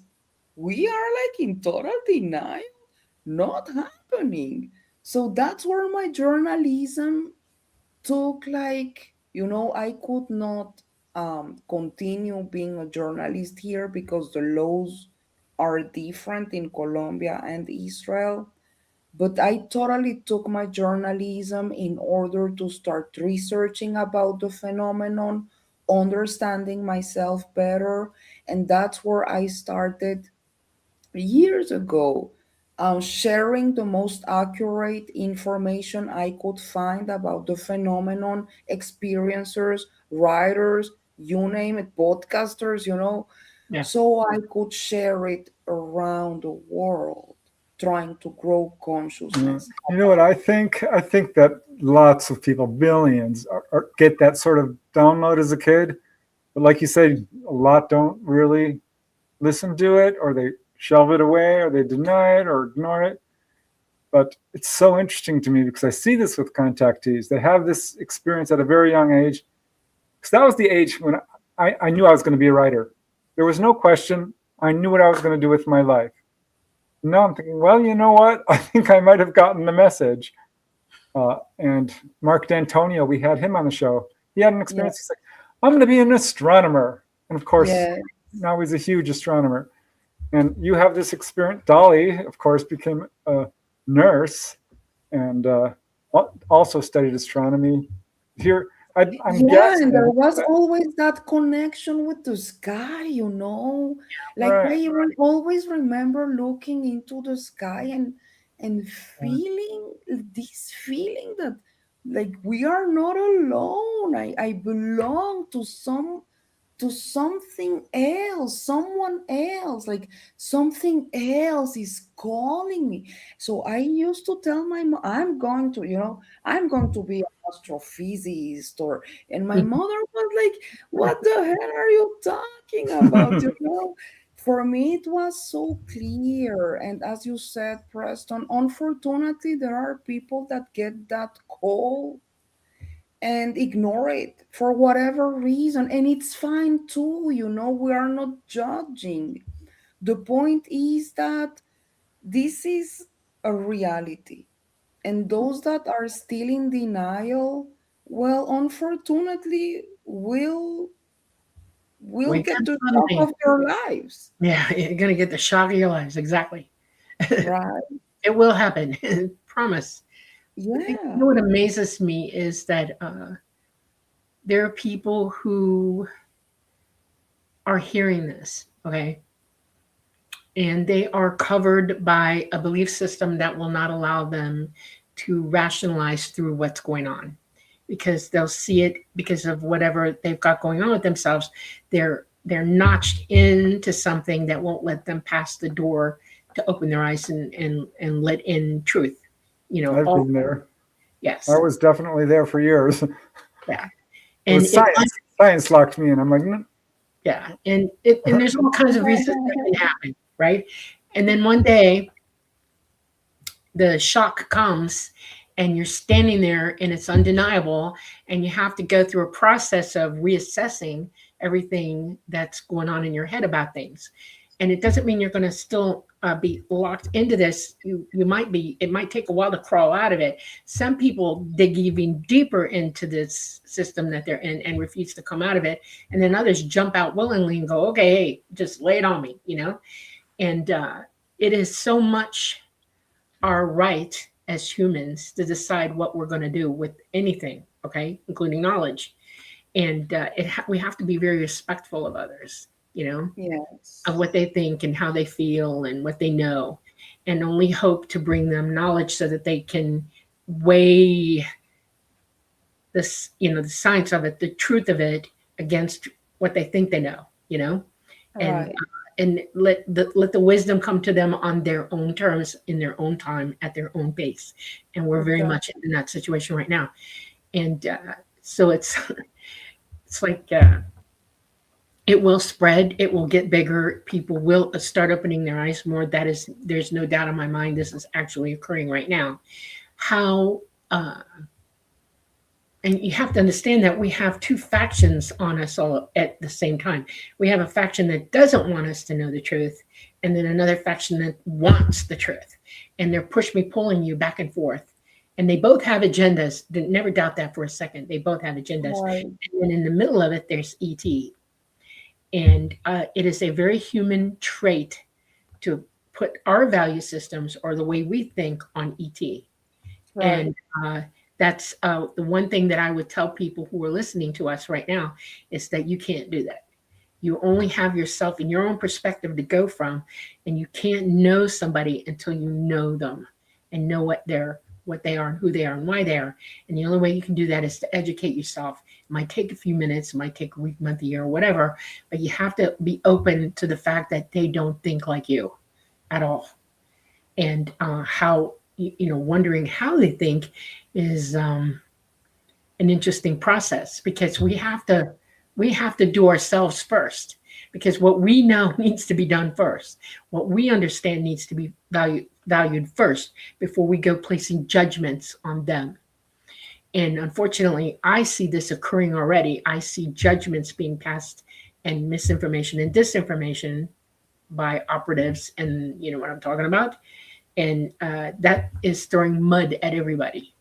we are like in total denial, not happening. So that's where my journalism took, like, I could not continue being a journalist here because the laws are different in Colombia and Israel. But I totally took my journalism in order to start researching about the phenomenon, understanding myself better. And that's where I started years ago, sharing the most accurate information I could find about the phenomenon, experiencers, writers, you name it, podcasters, Yeah. so I could share it around the world, trying to grow Yeah. consciousness. You know what I think? I think that lots of people, billions, get that sort of download as a kid. But like you said, a lot don't really listen to it, or they shelve it away, or they deny it, or ignore it. But it's so interesting to me because I see this with contactees. They have this experience at a very young age. Because that was the age when I knew I was going to be a writer. There was no question. I knew what I was going to do with my life. Now I'm thinking, well, you know what? I think I might have gotten the message. And Mark D'Antonio, we had him on the show. He had an Yeah, experience. He's like, I'm going to be an astronomer. And of course, yeah, now he's a huge astronomer. And you have this experience. Dolly, of course, became a nurse and also studied astronomy. Here, I'm yeah, and there guessing. was always that connection with the sky, Like Right. always remember looking into the sky and feeling this feeling that, like, we are not alone. I belong to something else, someone else, like something else is calling me. So I used to tell my mom, I'm going to be an astrophysicist, and my mother was like, what the hell are you talking about? For me, it was so clear. And as you said, Preston, unfortunately, there are people that get that call and ignore it for whatever reason. And it's fine too, we are not judging. The point is that this is a reality. And those that are still in denial, well, unfortunately, will Wake get up the shock Sunday. of their lives. Yeah, you're gonna get the shock of your lives. Exactly. Right. It will happen. Promise. You Yeah. know what amazes me is that there are people who are hearing this, okay, and they are covered by a belief system that will not allow them to rationalize through what's going on, because they'll see it because of whatever they've got going on with themselves. They're notched into something that won't let them pass the door to open their eyes and let in truth. I've All been there. I yes, was definitely there for years. It yeah, and was science. Science locked me in. I'm like, yeah, and there's all kinds of reasons that can happen, right? And then one day the shock comes and you're standing there and it's undeniable, and you have to go through a process of reassessing everything that's going on in your head about things. And it doesn't mean you're going to still be locked into this. You might be, it might take a while to crawl out of it. Some people dig even deeper into this system that they're in and refuse to come out of it, and then others jump out willingly and go, okay, hey, just lay it on me, you know. And it is so much our right as humans to decide what we're going to do with anything, okay, including knowledge. And we have to be very respectful of others, you know, of Yes. what they think and how they feel and what they know, and only hope to bring them knowledge so that they can weigh this, you know, the science of it, the truth of it, against what they think they know, you know. and Right. and let the wisdom come to them on their own terms, in their own time, at their own pace. And we're very much Exactly. in that situation right now. And so it's like it will spread, it will get bigger, people will start opening their eyes more. That is, there's no doubt in my mind, this is actually occurring right now. How And you have to understand that we have two factions on us all at the same time. We have a faction that doesn't want us to know the truth, and then another faction that wants the truth. And they're push me pulling you back and forth. And they both have agendas. Never doubt that for a second. They both have agendas. Right. And then in the middle of it, there's ET. And it is a very human trait to put our value systems or the way we think on ET. And Right. that's the one thing that I would tell people who are listening to us right now, is that you can't do that. You only have yourself and your own perspective to go from, and you can't know somebody until you know them and know what they are and who they are and why they are. And the only way you can do that is to educate yourself. It might take a few minutes, it might take a week, month, a year, or whatever, but you have to be open to the fact that they don't think like you at all. And how, you know, wondering how they think is an interesting process, because we have to do ourselves first, because what we know needs to be done first. What we understand needs to be valued first before we go placing judgments on them. And unfortunately, I see this occurring already. I see judgments being passed, and misinformation and disinformation by operatives, and you know what I'm talking about. And that is throwing mud at everybody.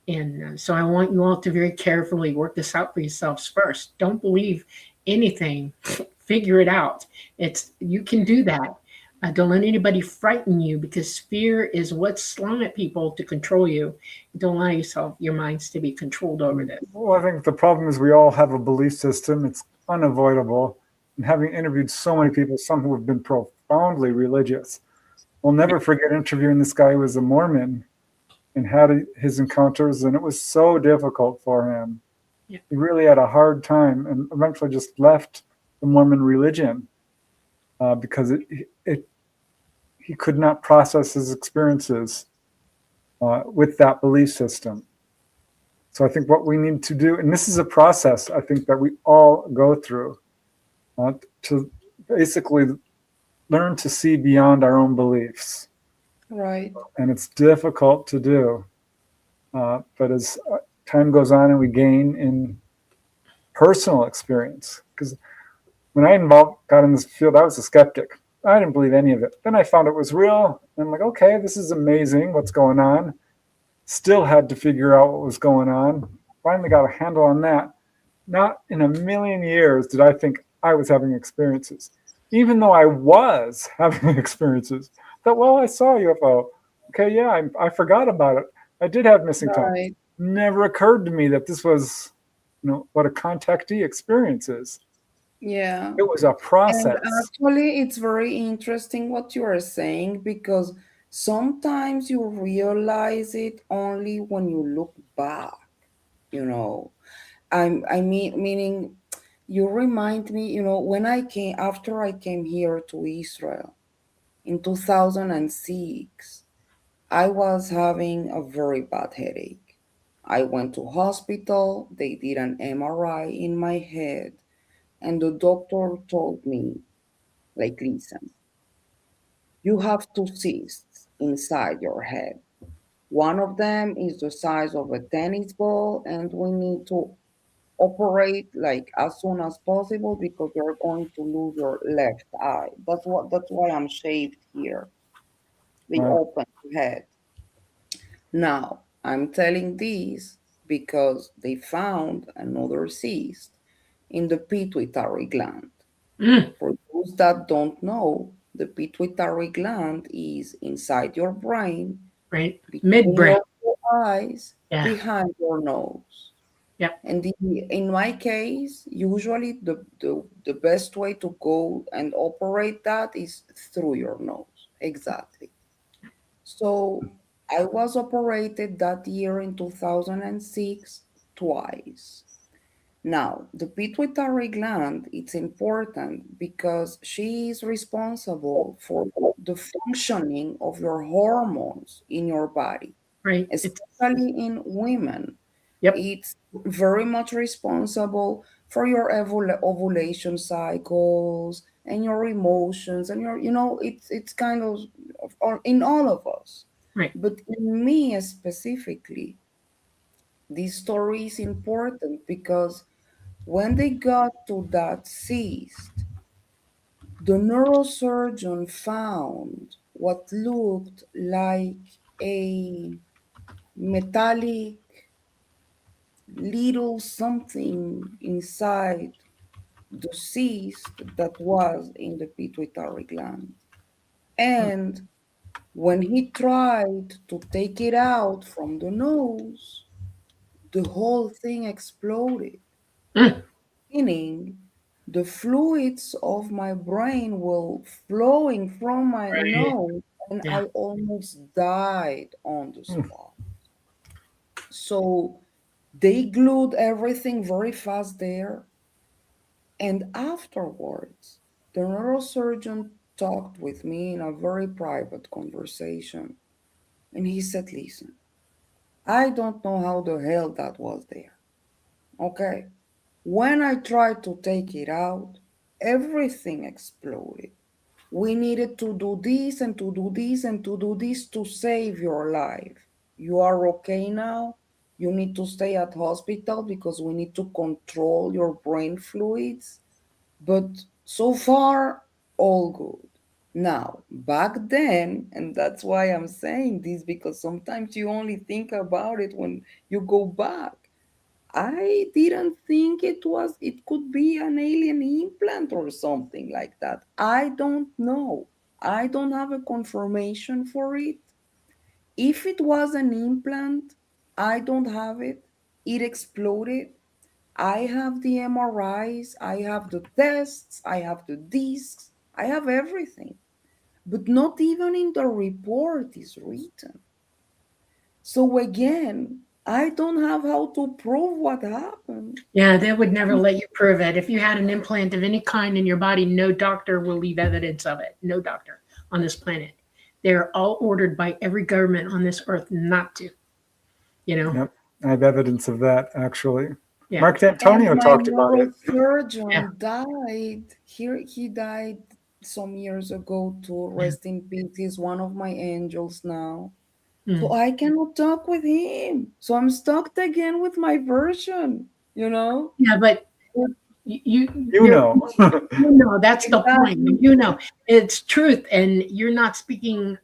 And so I want you all to very carefully work this out for yourselves first. Don't believe anything. Figure it out. It's You can do that. Don't let anybody frighten you, because fear is what's slung at people to control you. Don't allow your minds to be controlled over this. Well, I think the problem is we all have a belief system. It's unavoidable. And having interviewed so many people, some who have been profoundly religious, we'll never forget interviewing this guy who was a Mormon and had his encounters, and it was so difficult for him. Yeah. He really had a hard time, and eventually just left the Mormon religion because he could not process his experiences with that belief system. So I think what we need to do, and this is a process I think that we all go through, to basically learn to see beyond our own beliefs. Right. And it's difficult to do. But as time goes on and we gain in personal experience, because when I got in this field, I was a skeptic. I didn't believe any of it. Then I found it was real. And I'm like, okay, this is amazing. What's going on? Still had to figure out what was going on. Finally got a handle on that. Not in a million years did I think I was having experiences. Even though I was having experiences, I thought, well, I saw a UFO. Okay, yeah, I forgot about it. I did have missing time. Right. Never occurred to me that this was, what a contactee experience is. Yeah. It was a And process. actually, it's very interesting what you are saying, because sometimes you realize it only when you look back, you know. Meaning, you remind me, when after I came here to Israel in 2006, I was having a very bad headache. I went to hospital, they did an MRI in my head, and the doctor told me, like, listen, you have two cysts inside your head. One of them is the size of a tennis ball, and we need to operate like as soon as possible because you're going to lose your left eye. That's why I'm shaved here, the Wow. open head. Now, I'm telling this because they found another cyst in the pituitary gland. Mm, For those that don't know, the pituitary gland is inside your brain, right. between Midbrain. your two eyes, Yeah. behind your nose. Yep. And in my case, usually the best way to go and operate that is through your nose. Exactly. So I was operated that year in 2006 twice. Now, the pituitary gland, it's important because she is responsible for the functioning of your hormones in your body, Right. It's especially in women. yep. It's very much responsible for your ovulation cycles and your emotions and your, it's kind of in all of us. Right. But in me specifically, this story is important because when they got to that cyst, the neurosurgeon found what looked like a metallic little something inside the cyst that was in the pituitary gland. And when he tried to take it out from the nose, the whole thing exploded, Mm, meaning the fluids of my brain were flowing from my right. nose, and Yeah. I almost died on the Mm. spot. So they glued everything very fast there. And afterwards, the neurosurgeon talked with me in a very private conversation. And he said, listen, I don't know how the hell that was there. Okay. When I tried to take it out, everything exploded. We needed to do this and to do this and to do this to save your life. You are okay now. You need to stay at hospital because we need to control your brain fluids. But so far, all good. Now, back then, and that's why I'm saying this because sometimes you only think about it when you go back. I didn't think it could be an alien implant or something like that. I don't know. I don't have a confirmation for it. If it was an implant, I don't have it. It exploded. I have the MRIs, I have the tests, I have the discs, I have everything. But not even in the report is written. So again, I don't have how to prove what happened. Yeah, they would never let you prove it. If you had an implant of any kind in your body, no doctor will leave evidence of it. No doctor on this planet. They're all ordered by every government on this earth not to, you know? Yep. I have evidence of that actually. Yeah. Mark And D'Antonio my talked about it. Yeah. neurosurgeon died. Here he died some years ago to Yeah. rest in peace. He's one of my angels now. So Mm. I cannot talk with him. So I'm stuck again with my version, you know? Yeah, but you You you're know. you know that's the point. Exactly. You know it's truth, and you're not speaking.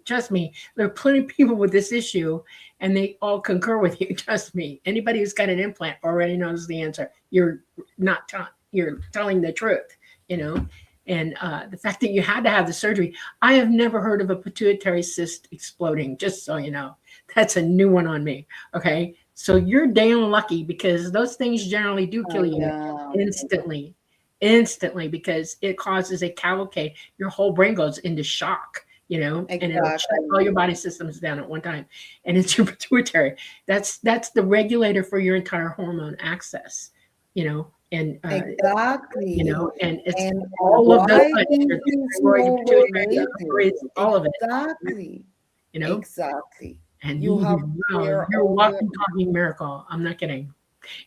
Trust me, there are plenty of people with this issue, and they all concur with you. Trust me, anybody who's got an implant already knows the answer. You're not you're telling the truth. You know, and the fact that you had to have the surgery, I have never heard of a pituitary cyst exploding. Just so you know, that's a new one on me. Okay, so you're damn lucky because those things generally do kill you Yeah, instantly, instantly because it causes a cavalcade. Your whole brain goes into shock, you know, and it'll shut all exactly. your body systems down at one time. And it's your pituitary. That's the regulator for your entire hormone access, you know, and Exactly. and it's And all of those why your this is thyroid, your so pituitary, your related? ovaries, all of it, Exactly. you know. Exactly. And You have wow, there you're a all the walking, talking miracle. I'm not kidding.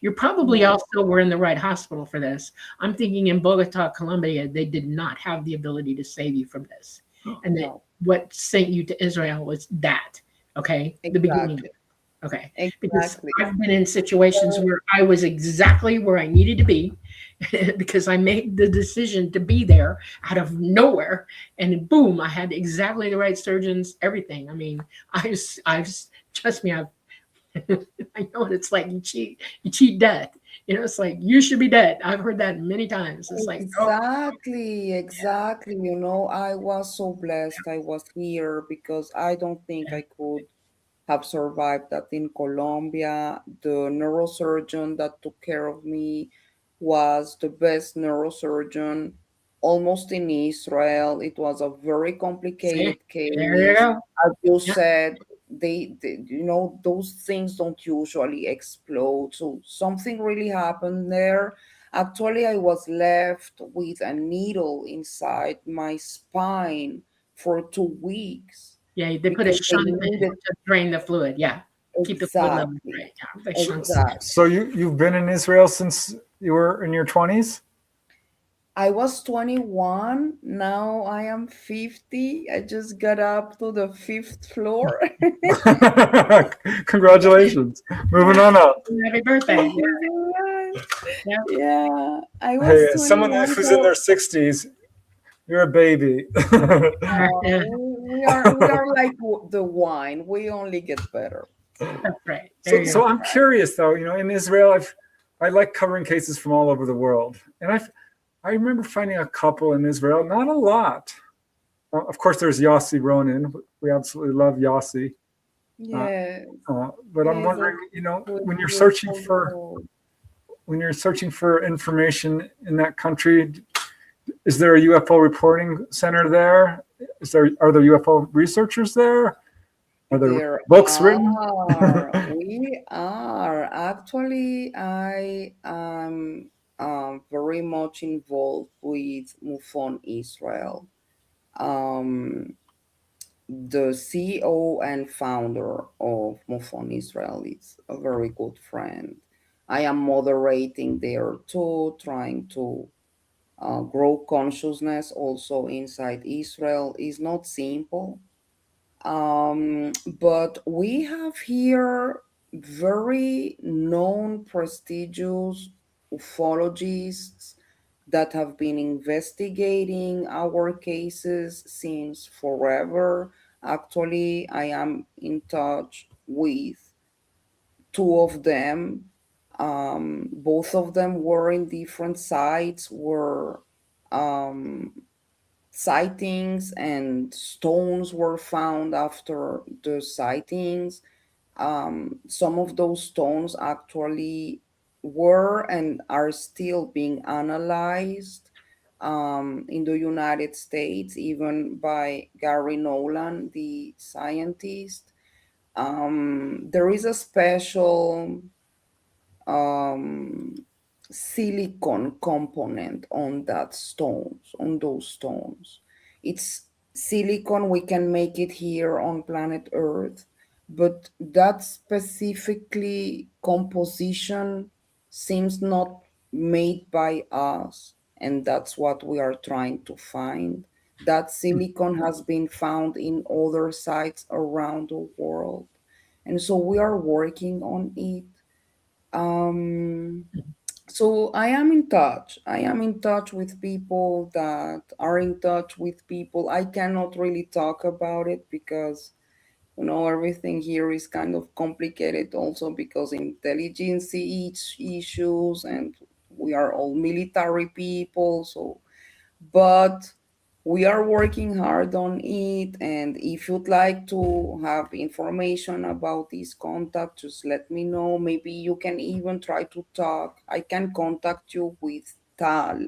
You're probably no. also were in the right hospital for this. I'm thinking in Bogota, Colombia, they did not have the ability to save you from this. and that No, what sent you to Israel was that, okay, the beginning of exactly, it, okay, because exactly. I've been in situations where I was exactly where I needed to be because I made the decision to be there out of nowhere, and boom, I had exactly the right surgeons, everything. I mean, I've trust me, I've I know what it's like. You cheat death. You know, it's like you should be dead. I've heard that many times. It's like, oh, Exactly, exactly. I was so blessed I was here because I don't think yeah, I could have survived that in Colombia. The neurosurgeon that took care of me was the best neurosurgeon almost in Israel. It was a very see, complicated there you case. go. As you Yeah, said, those things don't usually explode. So something really happened there. Actually, I was left with a needle inside my spine for 2 weeks yeah. They put a because they shunt in needed. to drain the fluid. Yeah, keep the fluid levels Exactly. right. Yeah, they shunts. So Exactly. you've been in Israel since you were in your 20s? I was 21. Now I am 50. I just got up to the fifth floor. Congratulations. Moving on up. Happy Thank birthday. Yeah, you so much. yeah. Yeah, I Hey, was as someone 21. who's in their So 60s, you're a baby. Yeah, we are like the wine. We only get better. So that's right. There So, you go. so I'm curious though. In Israel, I like covering cases from all over the world, and I remember finding a couple in Israel. Not a lot. Of course, there's Yossi Ronin. We absolutely love Yossi. Uh, yeah, but I'm he's a wondering, good, when you're searching beautiful for soul. information in that country, is there a UFO reporting center there? Are there UFO researchers there? Are there There books written? are. We are. Actually, I am very much involved with MUFON Israel. Um, the CEO and founder of MUFON Israel is a very good friend. I am moderating there too, trying to grow consciousness also inside Israel. Is not simple. But we have here very known, prestigious ufologists that have been investigating our cases since forever. Actually, I am in touch with two of them. Both of them were in different sites, were um, sightings and stones were found after the sightings. Some of those stones actually were and are still being analyzed in the United States, even by Gary Nolan, the scientist. There is a special um, silicon component on those stones. It's silicon, we can make it here on planet Earth, but that specifically composition seems not made by us, and that's what we are trying to find. That silicon has been found in other sites around the world, and so we are working on it. um, so I am in touch. I am in touch with people that are in touch with people. I cannot really talk about it because everything here is kind of complicated also because intelligence issues, and we are all military people. So but we are working hard on it, and if you'd like to have information about this contact, just let me know. Maybe you can even try to talk. I can contact you with Tal,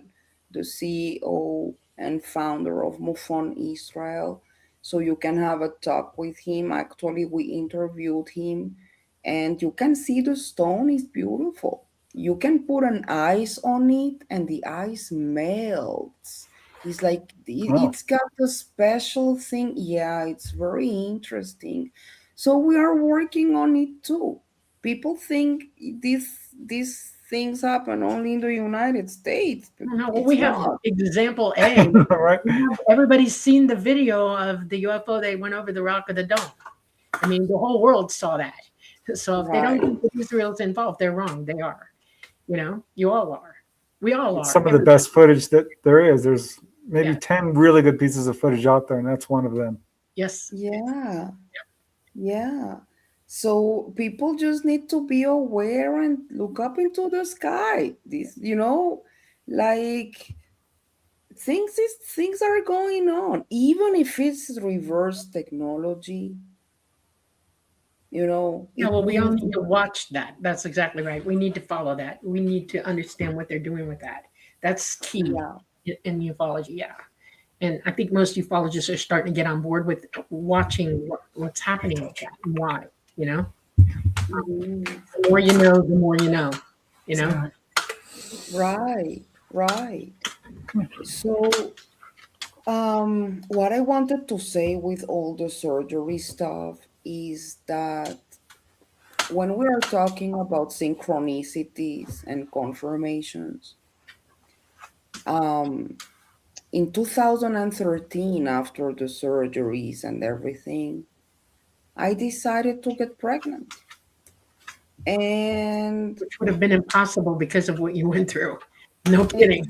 the CEO and founder of MUFON Israel, so you can have a talk with him. Actually, we interviewed him, and you can see the stone is beautiful. You can put an ice on it and the ice melts. It's like Oh, it's got a special thing. Yeah, it's very interesting. So we are working on it too. People think this things happen only in the United States, but No, well, we it's have not. example A. Right? Everybody's seen the video of the UFO. They went over the Rock of the Dome. I mean, the whole world saw that. So if they don't Right. think that Israel's involved, they're wrong. They are. You all are. We all It's are. some of the Everybody. best footage that there is. There's maybe Yeah. 10 really good pieces of footage out there, and that's one of them. Yes. Yeah. Yeah. So people just need to be aware and look up into the sky. This, like things are going on. Even if it's reverse technology, Yeah, it well, we all means need to watch that. That's exactly right. We need to follow that. We need to understand what they're doing with that. That's key yeah. in ufology. Yeah. And I think most ufologists are starting to get on board with watching what's happening with that and why. You know, Mhm. the more you know, the more you know. You know. So, Right, right. So, what I wanted to say with all the surgery stuff is that when we are talking about synchronicities and confirmations, um, in 2013, after the surgeries and everything, I decided to get pregnant. And Which would have been impossible because of what you went through. No it, kidding.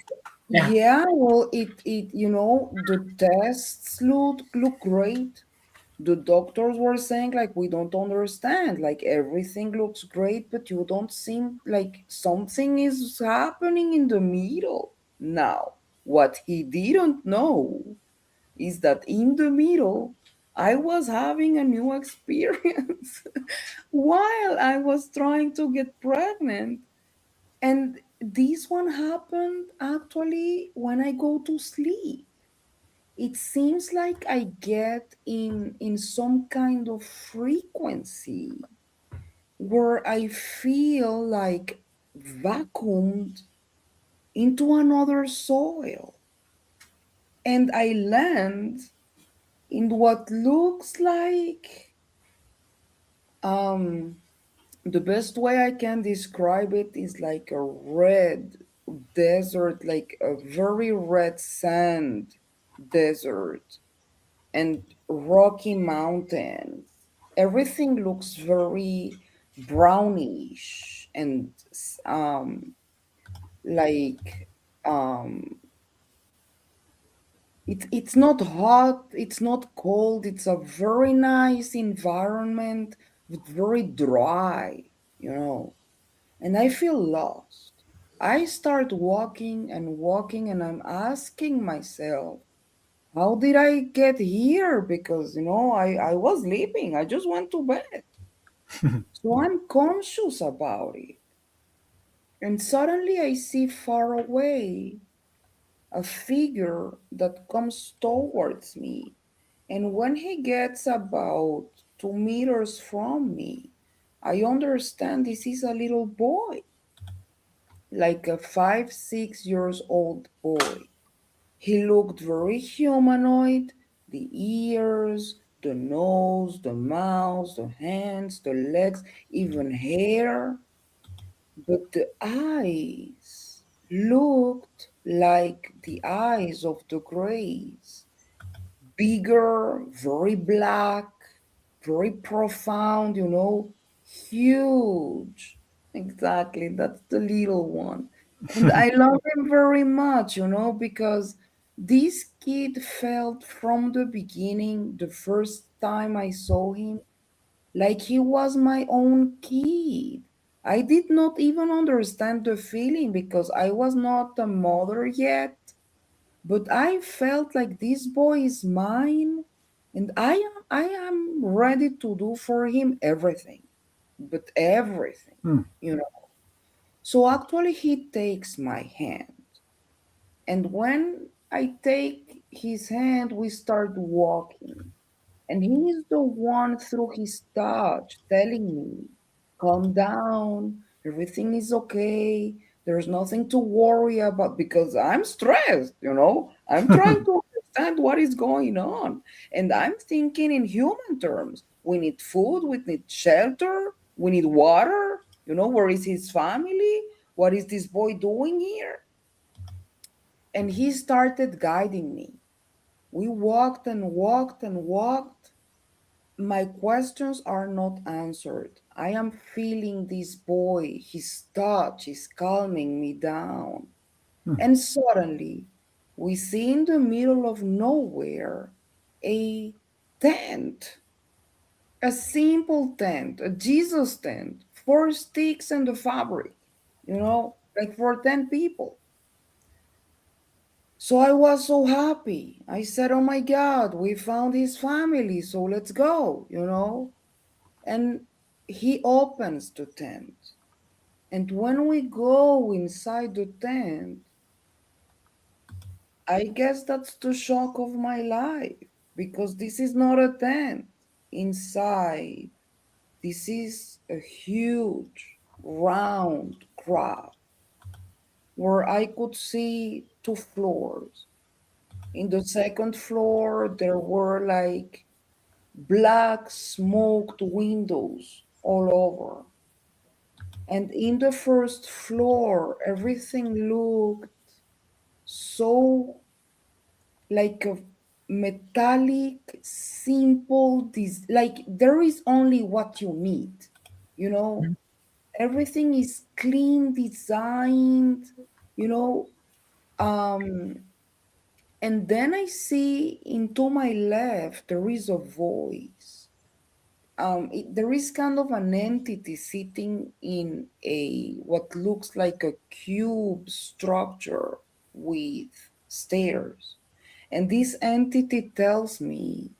Yeah. yeah, well, the tests look great. The doctors were saying, like, we don't understand, like, everything looks great, but you don't seem like something is happening in the middle. Now, what he didn't know is that in the middle, I was having a new experience while I was trying to get pregnant. And this one happened actually when I go to sleep. It seems like I get in some kind of frequency where I feel like vacuumed into another soil, and I land in what looks like um the best way I can describe it is like a red desert, like a very red sand desert and rocky mountains. Everything looks very brownish and like um it's not hot, it's not cold, it's a very nice environment, but very dry, you know. And I feel lost. I start walking and walking, and I'm asking myself, how did I get here? Because, I was sleeping. I just went to bed. So I'm conscious about it. And suddenly I see far away a figure that comes towards me. And when he gets about 2 meters from me, I understand this is a little boy, like a 5, 6 years old boy. He looked very humanoid, the ears, the nose, the mouth, the hands, the legs, even hair. But the eyes looked like the eyes of the Greys, bigger, very black, very profound, huge. Exactly, that's the little one. And I love him very much, because this kid felt from the beginning, the first time I saw him, like he was my own kid. I did not even understand the feeling because I was not a mother yet, but I felt like this boy is mine, and I am ready to do for him everything, but everything, hmm. you know. So actually he takes my hand, and when I take his hand, we start walking. And he is the one through his touch telling me, calm down, everything is okay, there's nothing to worry about because I'm stressed, I'm trying to understand what is going on. And I'm thinking in human terms. We need food, we need shelter, we need water, where is his family? What is this boy doing here? And he started guiding me. We walked and walked and walked. My questions are not answered. I am feeling this boy, his touch is calming me down. Hmm. And suddenly, we see in the middle of nowhere a tent, a simple tent, a Jesus tent, four sticks and a fabric, like for 10 people. So I was so happy. I said, "Oh my God, we found his family, so let's go. And he opens the tent. And when we go inside the tent, I guess that's the shock of my life because this is not a tent. Inside, this is a huge round craft where I could see two floors. In the second floor, there were like black smoked windows all over. And in the first floor, everything looked so like a metallic, simple, like there is only what you need, you know? Everything is clean, designed, you know? Um, and then I see into my left, there is a voice. There is kind of an entity sitting in a what looks like a cube structure with stairs. And this entity tells me,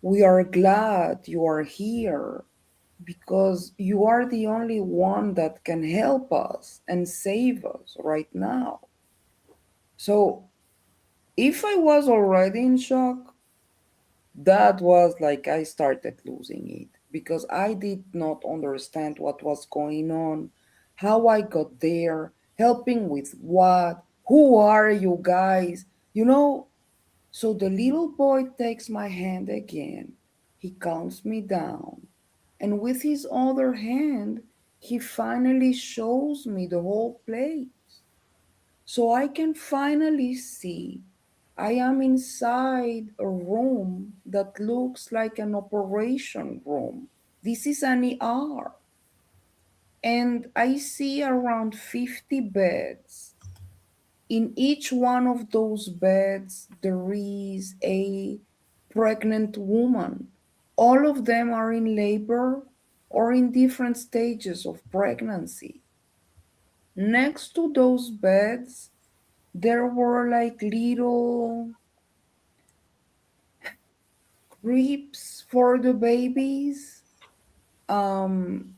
"We are glad you are here because you are the only one that can help us and save us right now." So if I was already in shock, that was like I started losing it because I did not understand what was going on, how I got there, helping with what, who are you guys, you know? So the little boy takes my hand again. He calms me down. And with his other hand, he finally shows me the whole place. So I can finally see I am inside a room that looks like an operation room. This is an ER. And I see around 50 beds. In each one of those beds, there is a pregnant woman. All of them are in labor or in different stages of pregnancy. Next to those beds, there were like little cribs for the babies. Um,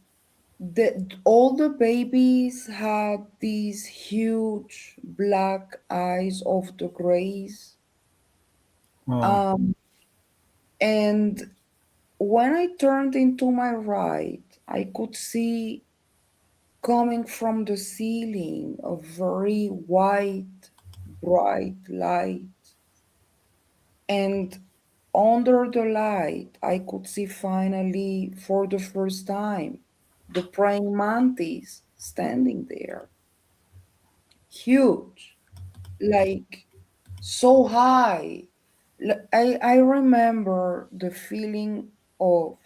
all the babies had these huge black eyes of the grays. Wow. Um, and when I turned into my right, I could see coming from the ceiling a very white, bright light. And under the light, I could see finally, for the first time, the praying mantis standing there, huge, like so high. I remember the feeling of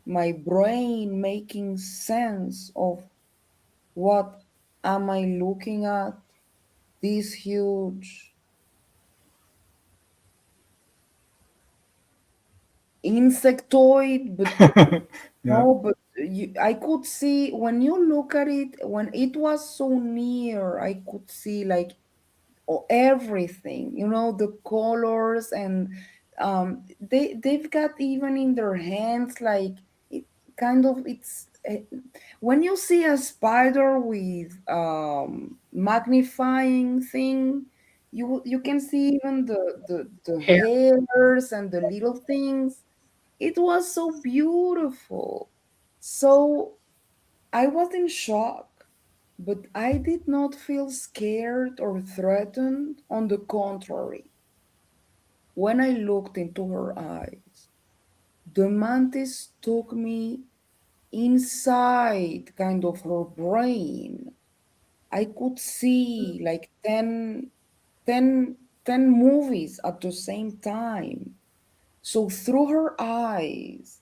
my brain making sense of what am I looking at? This huge insectoid, but Yeah. no, but I could see when you look at it, when it was so near, I could see like everything, the colors, and they've got even in their hands like it kind of when you see a spider with magnifying thing, you can see even the Yeah. hairs and the little things. It was so beautiful. So I was in shock, but I did not feel scared or threatened. On the contrary, when I looked into her eyes, the mantis took me inside kind of her brain. I could see like 10 movies at the same time. So through her eyes,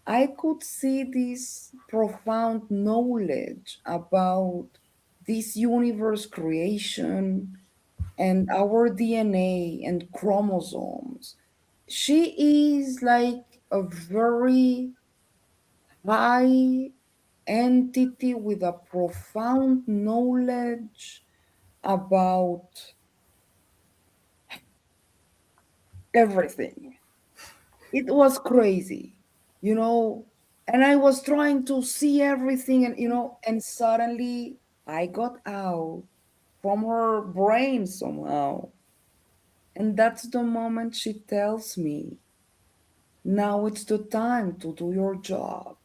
I could see this profound knowledge about this universe creation and our DNA and chromosomes. She is like a very high entity with a profound knowledge about everything. It was crazy, you know, and I was trying to see everything, and and suddenly I got out from her brain somehow. And that's the moment she tells me, now it's the time to do your job.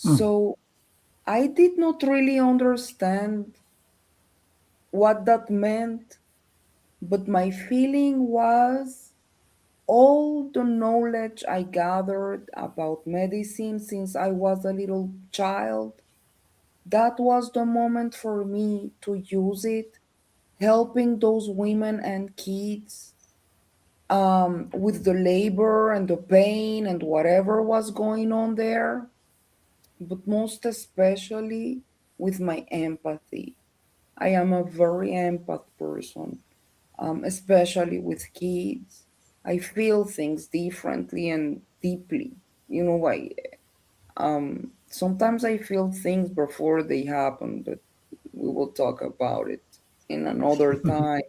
Mm. So I did not really understand what that meant, but my feeling was all the knowledge I gathered about medicine since I was a little child, that was the moment for me to use it, helping those women and kids with the labor and the pain and whatever was going on there, but most especially with my empathy. I am a very empath person, especially with kids. I feel things differently and deeply. I sometimes I feel things before they happen, but we will talk about it in another time.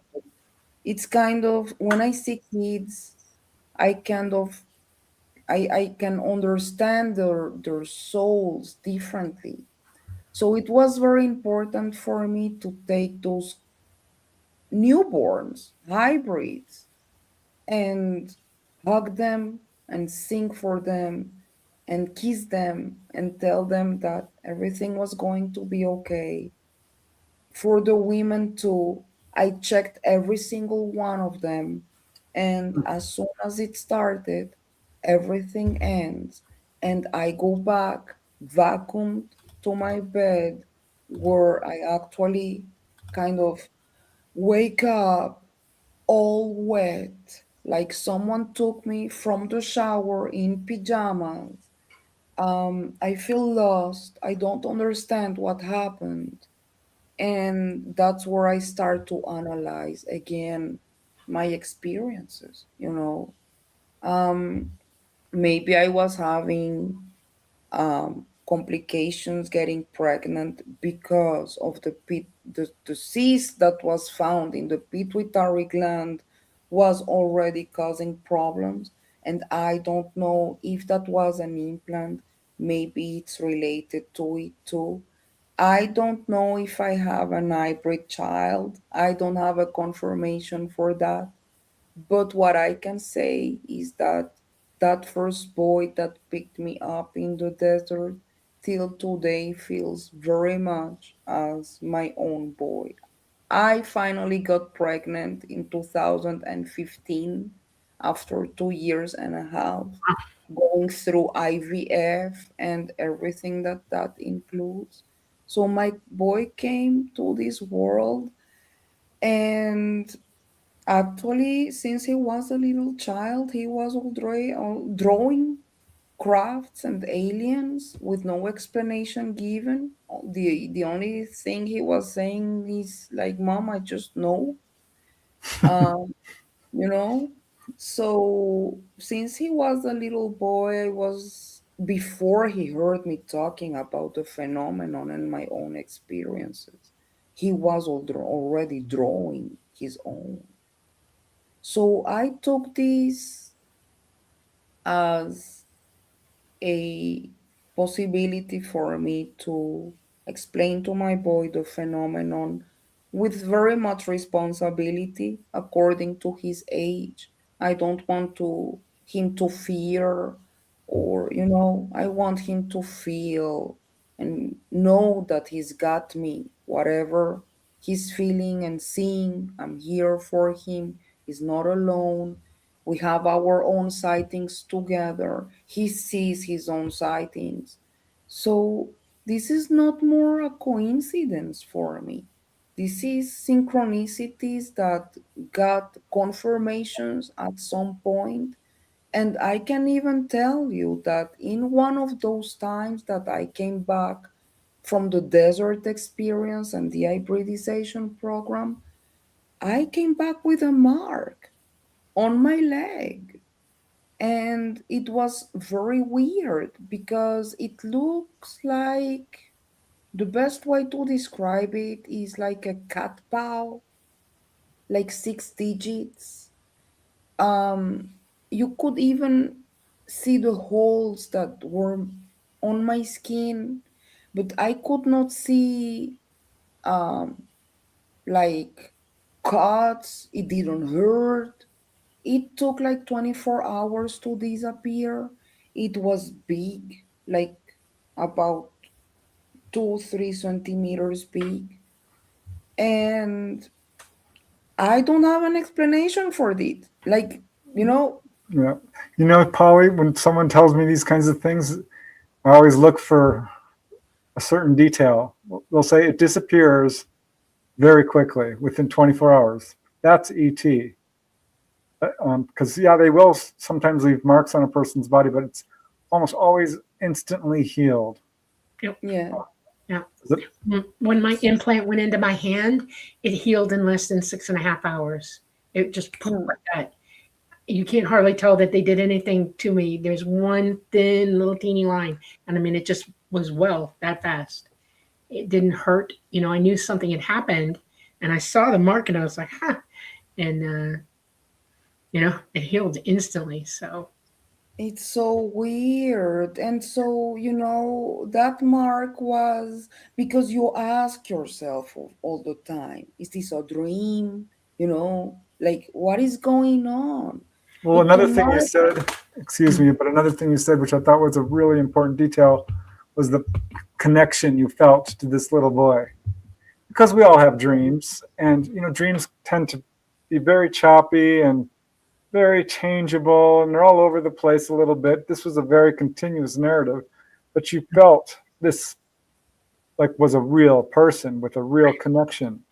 It's kind of when I see kids, I kind of I can understand their souls differently. So it was very important for me to take those newborns, hybrids, and hug them and sing for them and kiss them and tell them that everything was going to be okay. For the women too, I checked every single one of them, and as soon as it started, everything ends, and I go back vacuumed to my bed where I actually kind of wake up all wet, like someone took me from the shower in pajamas. I feel lost. I don't understand what happened. And that's where I start to analyze again my experiences. Maybe I was having complications getting pregnant because of the cyst that was found in the pituitary gland was already causing problems, and I don't know if that was an implant. Maybe it's related to it too. I don't know if I have an hybrid child. I don't have a confirmation for that. But what I can say is that that first boy that picked me up in the desert till today feels very much as my own boy. I finally got pregnant in 2015 after 2 years and a half going through IVF and everything that includes. So my boy came to this world, and actually, since he was a little child, he was already drawing crafts and aliens with no explanation given. The only thing he was saying is like, "Mom, I just know," um, you know. So since he was a little boy, I was before he heard me talking about the phenomenon and my own experiences. He was already drawing his own. So I took this as a possibility for me to explain to my boy the phenomenon with very much responsibility according to his age. I don't want to him to fear, or I want him to feel and know that he's got me. Whatever he's feeling and seeing, I'm here for him. He's not alone. We have our own sightings together. He sees his own sightings. So this is not more a coincidence for me. This is synchronicities that got confirmations at some point. And I can even tell you that in one of those times that I came back from the desert experience and the hybridization program, I came back with a mark on my leg. And it was very weird because it looks like, the best way to describe it is like a cat paw, like 6 digits. Um, you could even see the holes that were on my skin, but I could not see um, like cuts. It didn't hurt. It took like 24 hours to disappear. It was big, like about 2 3 centimeters big. And I don't have an explanation for it. Like, you know, Yeah. You know, Polly, when someone tells me these kinds of things, I always look for a certain detail. They'll say it disappears very quickly within 24 hours. That's ET. Because, yeah, they will sometimes leave marks on a person's body, but it's almost always instantly healed. Yep. yeah. Yeah. Is it- When my implant went into my hand, it healed in less than 6.5 hours. It just poof like that. You can't hardly tell that they did anything to me. There's one thin little teeny line, and I mean, it just was well that fast. It didn't hurt. I knew something had happened, and I saw the mark, and I was like, huh. And it healed instantly. So It's so weird. And so, that mark was because you ask yourself all the time, is this a dream? Like, what is going on? Well, But the another thing you mark, said, excuse me, but another thing you said, which I thought was a really important detail, was the connection you felt to this little boy. Because we all have dreams, and dreams tend to be very choppy and very changeable, and they're all over the place a little bit. This was a very continuous narrative, but you felt this like was a real person with a real connection.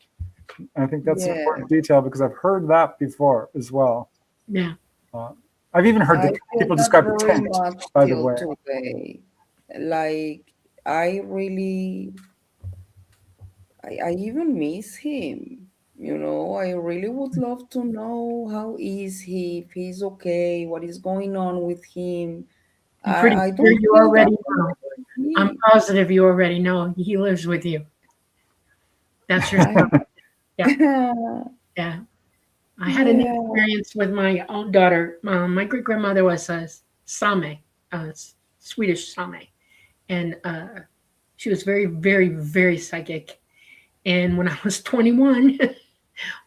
And I think that's an yeah, important detail because I've heard that before as well. yeah, Uh, I've even heard I the feel people that describe the very tent, much by the till way. today. Like, I really, I even miss him. I really would love to know how is he, if he's okay, what is going on with him. I'm I, pretty I sure don't you feel that already way know. with I'm him. positive you already know he lives with you. That's your I, son. Yeah, yeah. I had an yeah. experience with my own daughter. My great grandmother was a Same, Swedish Same, and she was very, very, very psychic. And when I was 21,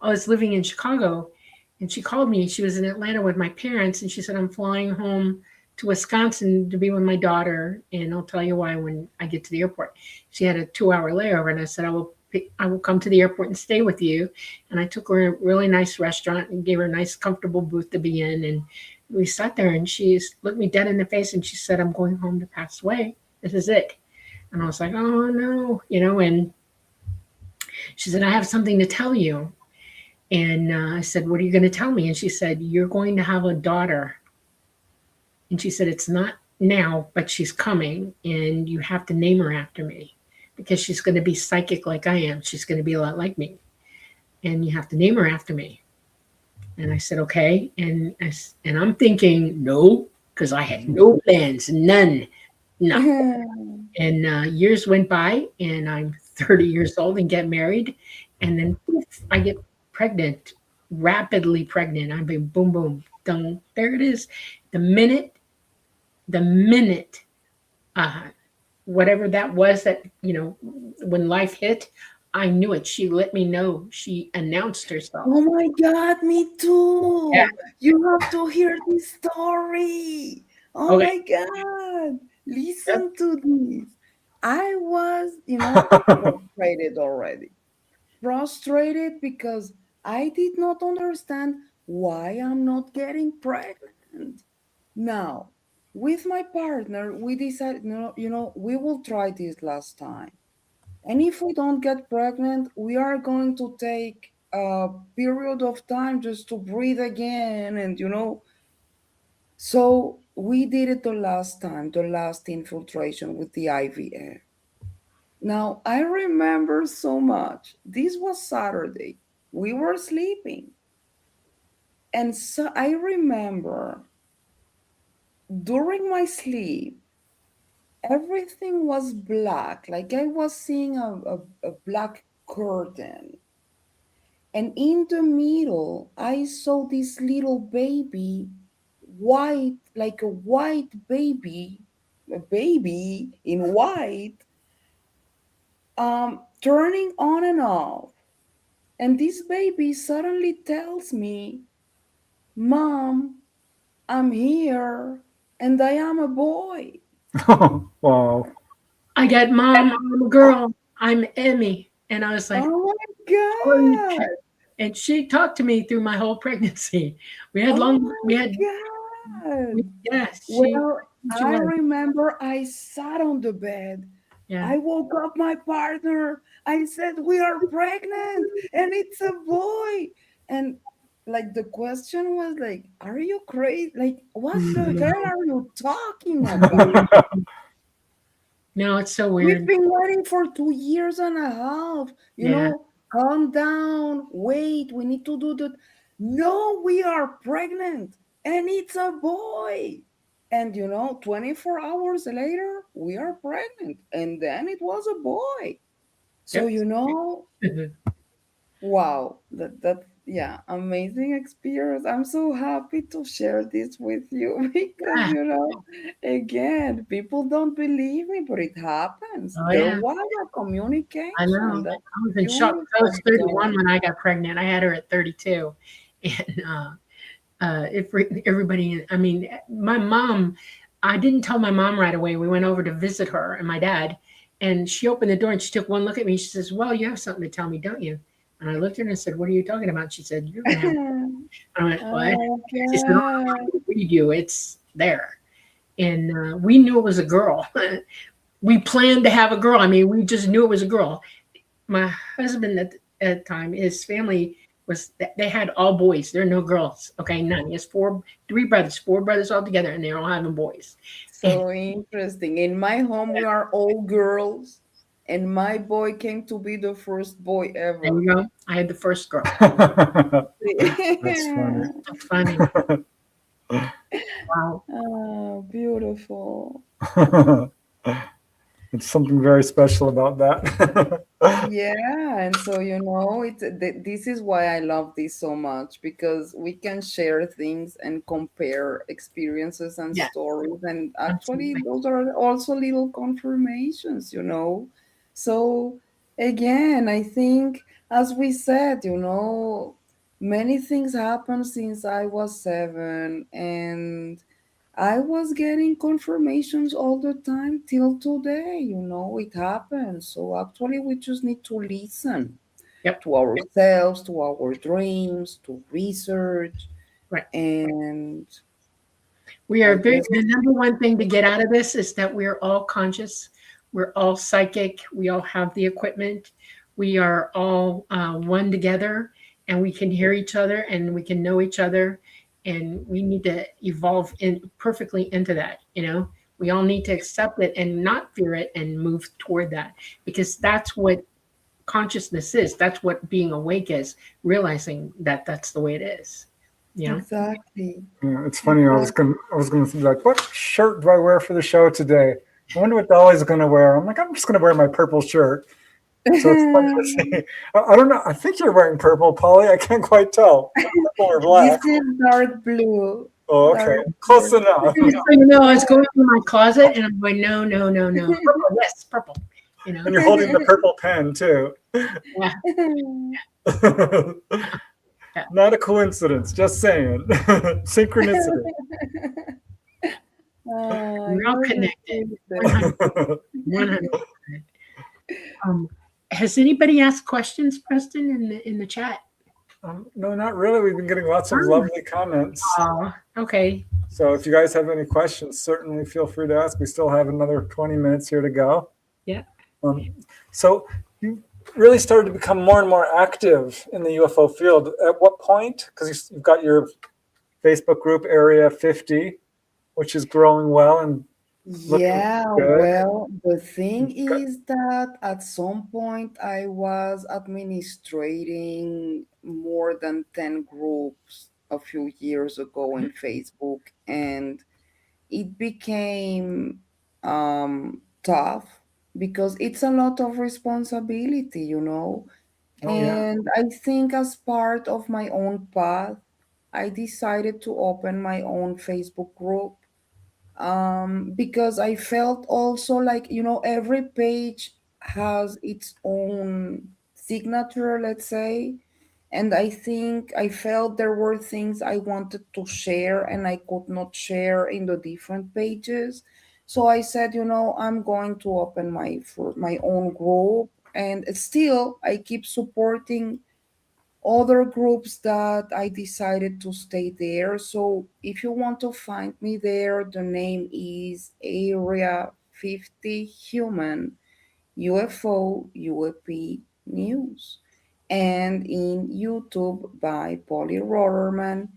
I was living in Chicago, and she called me. She was in Atlanta with my parents, and she said, "I'm flying home to Wisconsin to be with my daughter, and I'll tell you why when I get to the airport." She had a 2-hour layover, and I said, I will come to the airport and stay with you." And I took her to a really nice restaurant and gave her a nice, comfortable booth to be in. And we sat there, and she looked me dead in the face, and she said, "I'm going home to pass away. This is it." And I was like, "Oh no," and she said, "I have something to tell you." And I said, "What are you going to tell me?" And she said, "You're going to have a daughter." And she said, "It's not now, but she's coming, and you have to name her after me because she's going to be psychic like I am. She's going to be a lot like me, and you have to name her after me." And I said, "Okay." And I'm thinking, no, because I had no plans, none, no. And years went by, and I'm 30 years old and get married, and then poof, I get pregnant, rapidly pregnant. I've been boom, boom, done. There it is. The minute, the minute, uh, whatever that was, that when life hit, I knew it. She let me know. She announced herself. Oh my God, me Yeah. too. You have to hear this story. Oh Okay. my God. Yep. Listen to this. I was, frustrated already. Frustrated because I did not understand why I'm not getting pregnant. Now, with my partner, we decided, we will try this last time. And if we don't get pregnant, we are going to take a period of time just to breathe again. And, so we did it the last time, the last infiltration with the IVF. Now, I remember so much. This was Saturday. We were sleeping. And so I remember during my sleep, everything was black. Like I was seeing a black curtain. And in the middle, I saw this little baby, white, like a white baby, a baby in white, turning on and off. And this baby suddenly tells me, Mom, I'm here and I am a boy. Wow. I got mom, I'm a girl, I'm Emmy. And I was like, Oh holy my God. shit. And she talked to me through my whole pregnancy. We had Oh long, we my had, God. yes, Well, she I was, remember I sat on the bed. yeah. I woke up my partner. I said, We are pregnant and it's a boy. And like the question was like, Are you crazy? Like, what the No, hell are you talking about? no, it's so We've weird. been waiting for 2 years and a half. Yeah. Calm down. Wait, we need to do that. No, we are pregnant and it's a boy. And 24 hours later, we are pregnant. And then it was a boy. So, Yep. wow, yeah, amazing experience. I'm so happy to share this with you because, Yeah. again, people don't believe me, but it happens. Oh, There yeah. was a I communication. know. That's I was in shock. I was beautiful 31 thing. when I got pregnant. I had her at 32. And if everybody, I mean, my mom, I didn't tell my mom right away. We went over to visit her and my dad, and she opened the door and she took one look at me. She says, "Well, you have something to tell me, don't you?" And I looked at her and said, "What are you talking about?" She said, "You're gonna have." I went, "What?" Oh, She said, "Oh, I'm God. not gonna read you. It's there." And we knew it was a girl. We planned to have a girl. I mean, we just knew it was a girl. My husband at the time, his family was they had all boys. There are no girls. Okay, none. He has four brothers all together, and they're all having boys. And So interesting. In my home, we are all girls, and my boy came to be the first boy there ever. you go. I had the first girl. That's funny. It's funny. Wow. Oh, beautiful. It's something very special about that. Yeah, and so this is why I love this so much because we can share things and compare experiences and Yeah. stories, and actually Absolutely. those are also little confirmations. So again, I think as we said, many things happened since I was 7, and I was getting confirmations all the time till today. It happens. So actually, we just need to listen Yep. to ourselves, to our dreams, to research, Right. and We are I very, guess, the number one thing to get out of this is that we're all conscious. We're all psychic. We all have the equipment. We are all one together, and we can hear each other and we can know each other. And we need to evolve in perfectly into that. We all need to accept it and not fear it and move toward that, because that's what consciousness is. That's what being awake is, realizing that that's the way it is. You know? exactly, Yeah, it's funny. exactly. I was gonna be like, what shirt do I wear for the show today? I wonder what Dolly's gonna wear. I'm like, I'm just gonna wear my purple shirt. So it's funny to see. I don't know. I think you're wearing purple, Polly. I can't quite tell. Purple or This black. is dark blue. Oh, okay. Dark Close blue. enough. So, I was going through my closet and I'm going, no, no, no, no. Purple, yes, purple. And you're holding the purple pen too. Yeah, yeah. Not a coincidence. Just saying. Synchronicity. We're all You're the connected. sweetest. 100, 100. Has anybody asked questions, Preston, in the chat? No, not really. We've been getting lots of lovely comments. Oh, okay. So if you guys have any questions, certainly feel free to ask. We still have another 20 minutes here to go. Yeah. Um, so you really started to become more and more active in the UFO field. At what point? Because you've got your Facebook group Area 50, which is growing well and looking Yeah, good. well, the thing is that at some point I was administrating more than 10 groups a few years ago in Facebook, and it became tough because it's a lot of responsibility, you know. Oh yeah. And I think as part of my own path, I decided to open my own Facebook group, because I felt also like, you know, every page has its own signature, let's say. And I think I felt there were things I wanted to share and I could not share in the different pages. So I said, you know, I'm going to open my own group, and still I keep supporting other groups that I decided to stay there. So if you want to find me there, the name is Area 50 Human UFO UAP News. And in YouTube by Polly Rottermann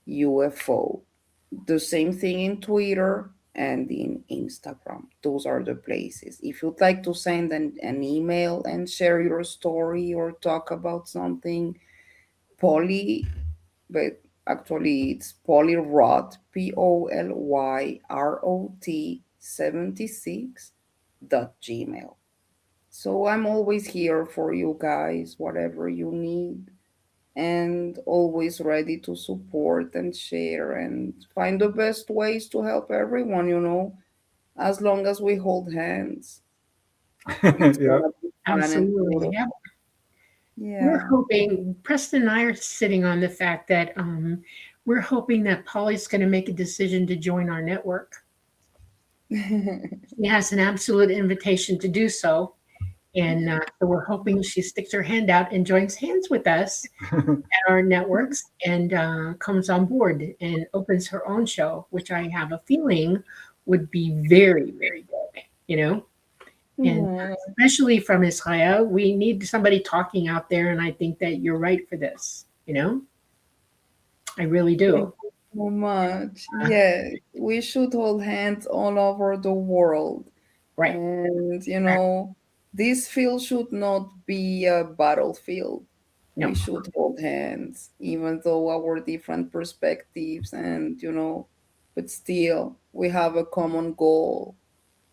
UFO. The same thing in Twitter and in Instagram. Those are the places. If you'd like to send an email and share your story or talk about something, Poly, but actually it's Polyrot, PolyRot 76 dot gmail. So I'm always here for you guys, whatever you need, and always ready to support and share and find the best ways to help everyone, you know, as long as we hold hands. It's Yeah. gonna be fun and Absolutely. beautiful. Yeah. We're Yeah. hoping, Preston and I are sitting on the fact that we're hoping that Polly's going to make a decision to join our network. She has an absolute invitation to do so. And so we're hoping she sticks her hand out and joins hands with us at our networks and comes on board and opens her own show, which I have a feeling would be very, very good, you know? And Mhm. especially from Israel, we need somebody talking out there. And I think that you're right for this, you know? I really Thank do. you so much. Yes, we should hold hands all over the world. Right. And, you know, this field should not be a battlefield. No, We should hold hands, even though our different perspectives and, you know, but still we have a common goal.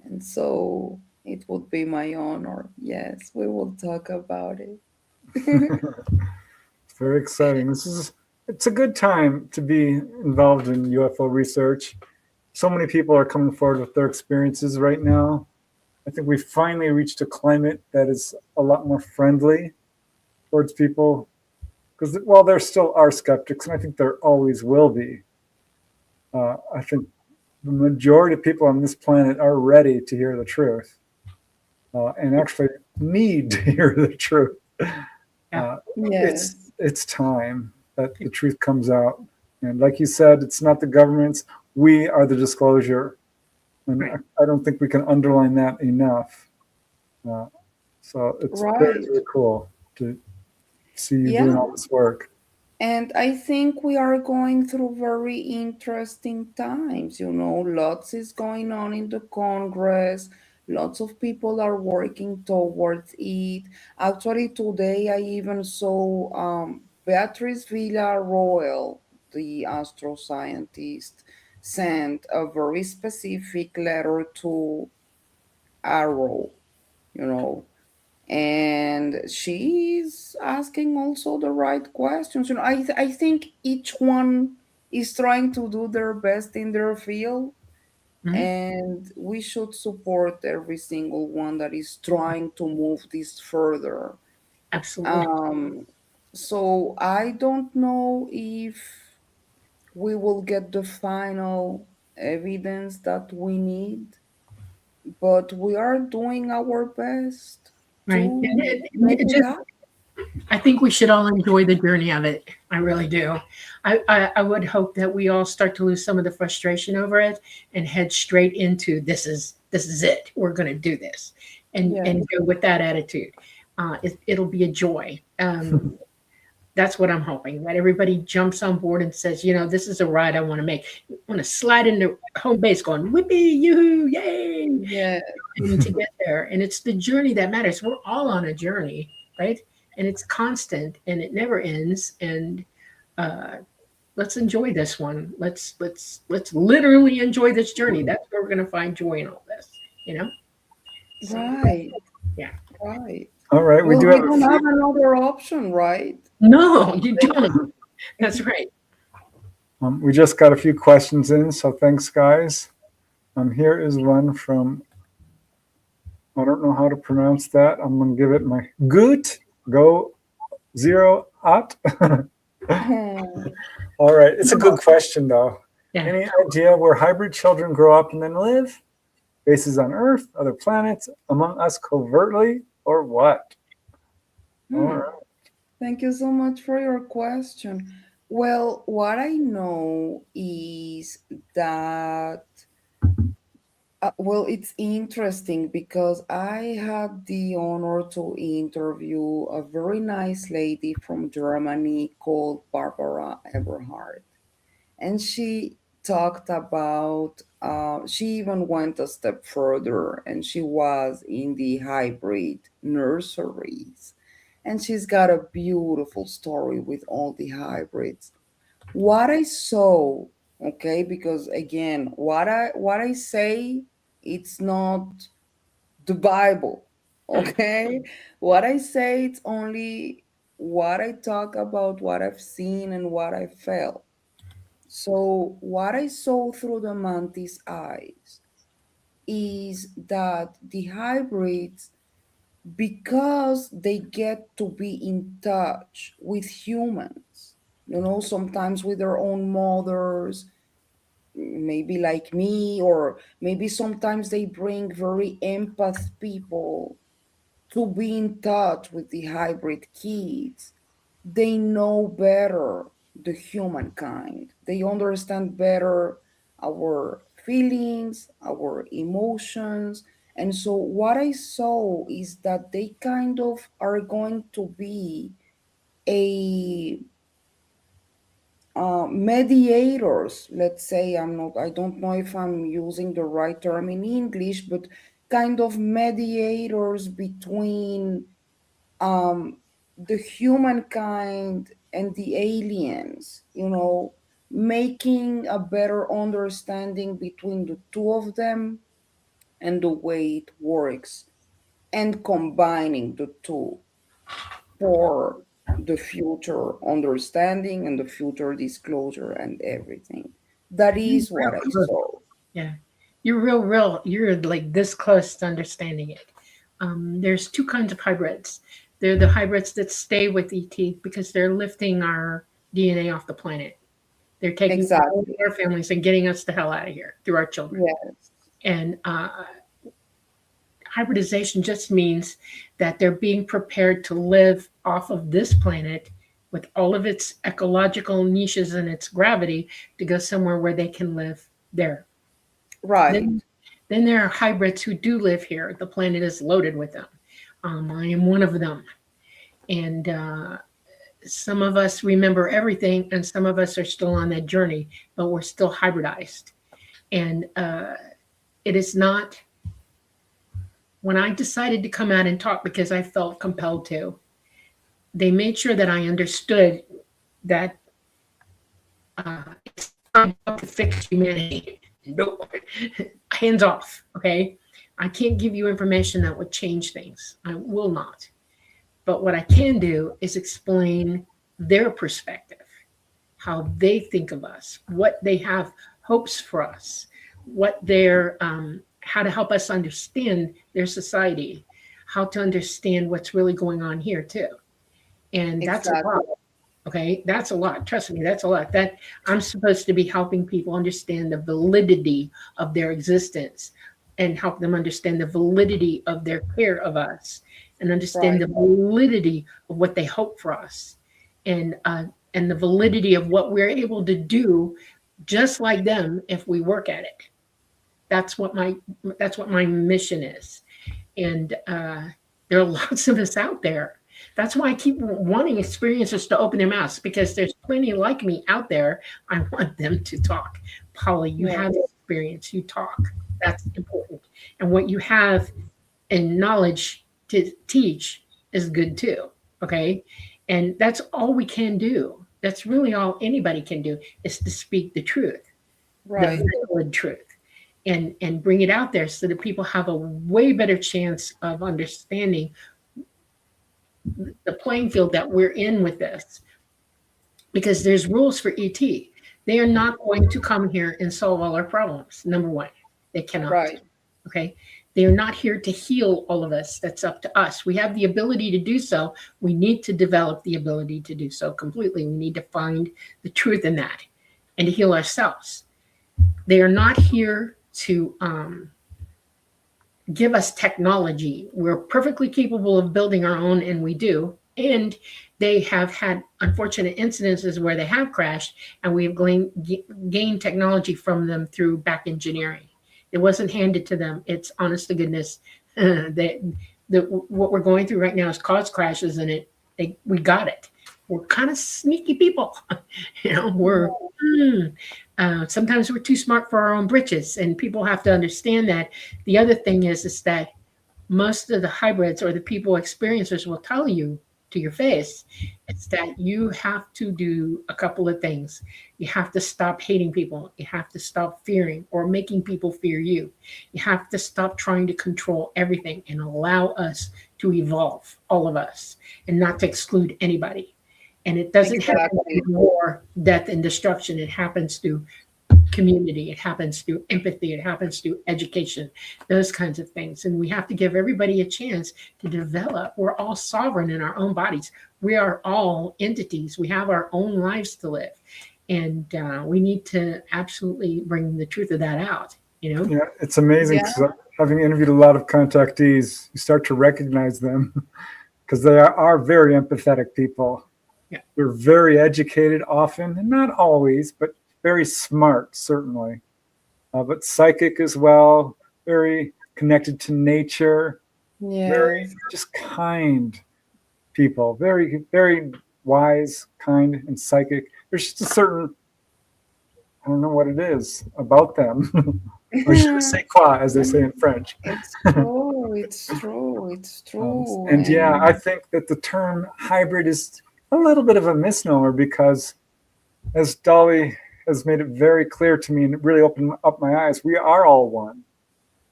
And so it would be my honor. Yes, we will talk about it. It's very exciting. It's a good time to be involved in UFO research. So many people are coming forward with their experiences right now. I think we've finally reached a climate that is a lot more friendly towards people. Because while there still are skeptics, and I think there always will be, I think the majority of people on this planet are ready to hear the truth, and actually need to hear the truth. yeah, Uh, Yes. it's time that the truth comes out, and like you said, it's not the governments. We are the disclosure, and right. I don't think we can underline that enough. Uh, so it's very, Right. very cool to see you doing Yeah. all this work. And I think we are going through very interesting times. You know, lots is going on in the Congress. Lots of people are working towards it. Actually, today I even saw Beatrice Villarroel, the astroscientist, sent a very specific letter to Arrow, you know, and she's asking also the right questions. You know, I think each one is trying to do their best in their field, Mhm. and we should support every single one that is trying to move this further. Absolutely. um so I don't know if we will get the final evidence that we need, but we are doing our best Right. to And make it just happen. I think we should all enjoy the journey of it. I really do. I would hope that we all start to lose some of the frustration over it and head straight into this is it. We're going to do this, Yeah. and go with that attitude. It'll be a joy. That's what I'm hoping, that everybody jumps on board and says, this is a ride I want to make. I want to slide into home base going, whippy, yoo-hoo, yay, Yeah. and to get there. And it's the journey that matters. We're all on a journey, right? And it's constant and it never ends. And uh, let's enjoy this one. Let's literally enjoy this journey. That's where we're going to find joy in all this, you know? So, Right. yeah. Right. All right, we Well, do we have don't have another option, right? No, you don't. That's right. we just got a few questions in, so thanks, guys. Here is one from, I don't know how to pronounce that. I'm going to give it my Gut Go Zero At. All right, it's a good question, though. Yeah. Any idea where hybrid children grow up and then live? Bases on Earth, other planets, among us covertly, or what? All right. Thank you so much for your question. Well, what I know is that, well, it's interesting because I had the honor to interview a very nice lady from Germany called Barbara Eberhard. And she talked about, she even went a step further and she was in the hybrid nurseries. And she's got a beautiful story with all the hybrids. What I saw, okay, because again, what I say, it's not the Bible, okay? What I say, it's only what I talk about, what I've seen and what I felt. So, what I saw through the mantis eyes is that the hybrids, because they get to be in touch with humans, sometimes with their own mothers, maybe like me, or maybe sometimes they bring very empath people to be in touch with the hybrid kids. They know better the humankind. They understand better our feelings, our emotions. And so, what I saw is that they kind of are going to be a mediators. Let's say, I don't know if I'm using the right term in English, but kind of mediators between um, the humankind and the aliens, making a better understanding between the two of them and the way it works, and combining the two for the future understanding and the future disclosure and everything. That is what I saw. Yeah. You're real. You're like this close to understanding it. There's two kinds of hybrids. They're the hybrids that stay with ET because they're lifting our DNA off the planet. They're taking Exactly. our families and getting us the hell out of here through our children. Yes. And hybridization just means that they're being prepared to live off of this planet with all of its ecological niches and its gravity to go somewhere where they can live there. Right. Then there are hybrids who do live here. The planet is loaded with them. I am one of them. And some of us remember everything, and some of us are still on that journey, but we're still hybridized. And it is not, when I decided to come out and talk because I felt compelled to, they made sure that I understood that it's not to fix humanity. No, hands off, okay? I can't give you information that would change things. I will not. But what I can do is explain their perspective, how they think of us, what they have hopes for us, what their how to help us understand their society, how to understand what's really going on here too. And that's a lot. Okay, that's a lot. Trust me, that's a lot. That I'm supposed to be helping people understand the validity of their existence and help them understand the validity of their care of us and understand the validity of what they hope for us, and the validity of what we're able to do just like them if we work at it. That's what my mission is. And there are lots of us out there. That's why I keep wanting experiencers to open their mouths, because there's plenty like me out there. I want them to talk. Paula, you have experience, you talk. That's important. And what you have in knowledge to teach is good too. Okay. And that's all we can do. That's really all anybody can do, is to speak the truth, the valid truth, and bring it out there so that people have a way better chance of understanding the playing field that we're in with this. Because there's rules for ET. They are not going to come here and solve all our problems. Number one, they cannot. Okay. They are not here to heal all of us. That's up to us. We have the ability to do so. We need to develop the ability to do so completely. We need to find the truth in that and to heal ourselves. They are not here to give us technology. We're perfectly capable of building our own, and we do. And they have had unfortunate incidences where they have crashed, and we have gained technology from them through back engineering. It wasn't handed to them. It's honest to goodness. What we're going through right now is cause crashes, and we got it. We're kind of sneaky people. Sometimes we're too smart for our own britches, and people have to understand that. The other thing is that most of the hybrids or the people experiencers will tell you to your face, it's that you have to do a couple of things. You have to stop hating people. You have to stop fearing or making people fear you. You have to stop trying to control everything and allow us to evolve, all of us, and not to exclude anybody. And it doesn't happen through war, death, and destruction. It happens through community. It happens through empathy. It happens through education, those kinds of things. And we have to give everybody a chance to develop. We're all sovereign in our own bodies. We are all entities. We have our own lives to live. And we need to absolutely bring the truth of that out, Yeah, it's amazing. Having interviewed a lot of contactees, you start to recognize them because they are very empathetic people. Yeah. They're very educated often, and not always, but very smart, certainly, but psychic as well, very connected to nature, very just kind people, very, very wise, kind, and psychic. There's just a certain, I don't know what it is about them, or je ne sais quoi, as they say in French. It's true, it's true, it's true. And I think that the term hybrid is a little bit of a misnomer because, as Dolly has made it very clear to me and it really opened up my eyes, we are all one.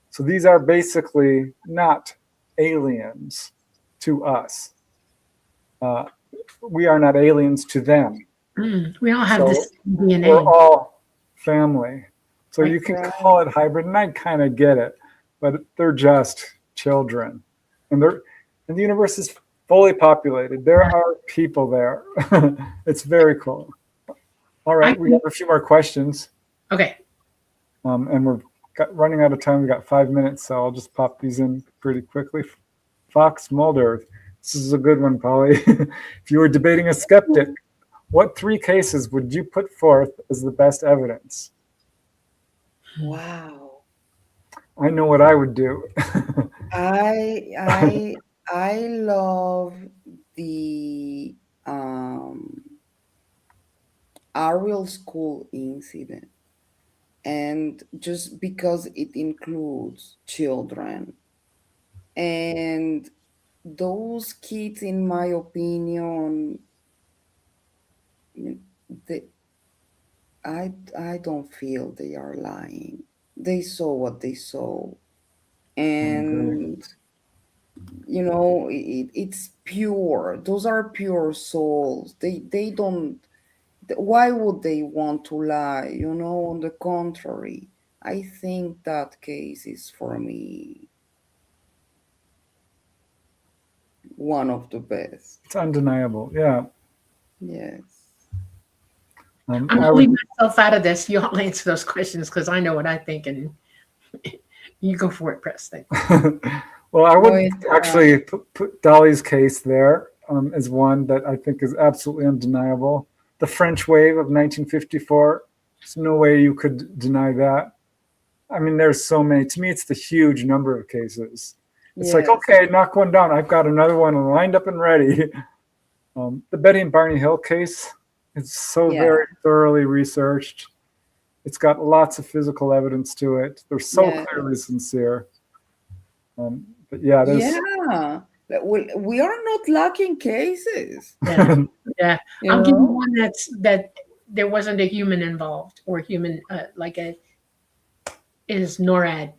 So these are basically not aliens to us. We are not aliens to them. We all have this DNA. We're all family. So you can call it hybrid, and I kind of get it, but they're just children. And the universe is fully populated. There are people there. It's very cool. All right, we have a few more questions. Okay. And we're running out of time. We got 5 minutes, so I'll just pop these in pretty quickly. Fox Mulder, this is a good one, Polly. If you were debating a skeptic, what 3 cases would you put forth as the best evidence? Wow. I know what I would do. I love the Ariel School incident, and just because it includes children, and those kids, in my opinion, I don't feel they are lying. They saw what they saw, and it's pure. Those are pure souls. They don't. Why would they want to lie? On the contrary, I think that case is, for me, one of the best. It's undeniable. Yeah. Yes. I'm going to leave myself out of this. You all answer those questions because I know what I think, and you go for it, Preston. Well, I No, would it's actually put Dolly's case there as one that I think is absolutely undeniable. The French wave of 1954, there's no way you could deny that. I mean, there's so many. To me, it's the huge number of cases. It's like, yes, okay, knock one down. I've got another one lined up and ready. The Betty and Barney Hill case is so yeah, very thoroughly researched. It's got lots of physical evidence to it. They're so yeah, clearly sincere. But yeah, there's yeah. But we are not lacking cases, Yeah, yeah. you I'll give you know? one that there wasn't a human involved or human like a is NORAD.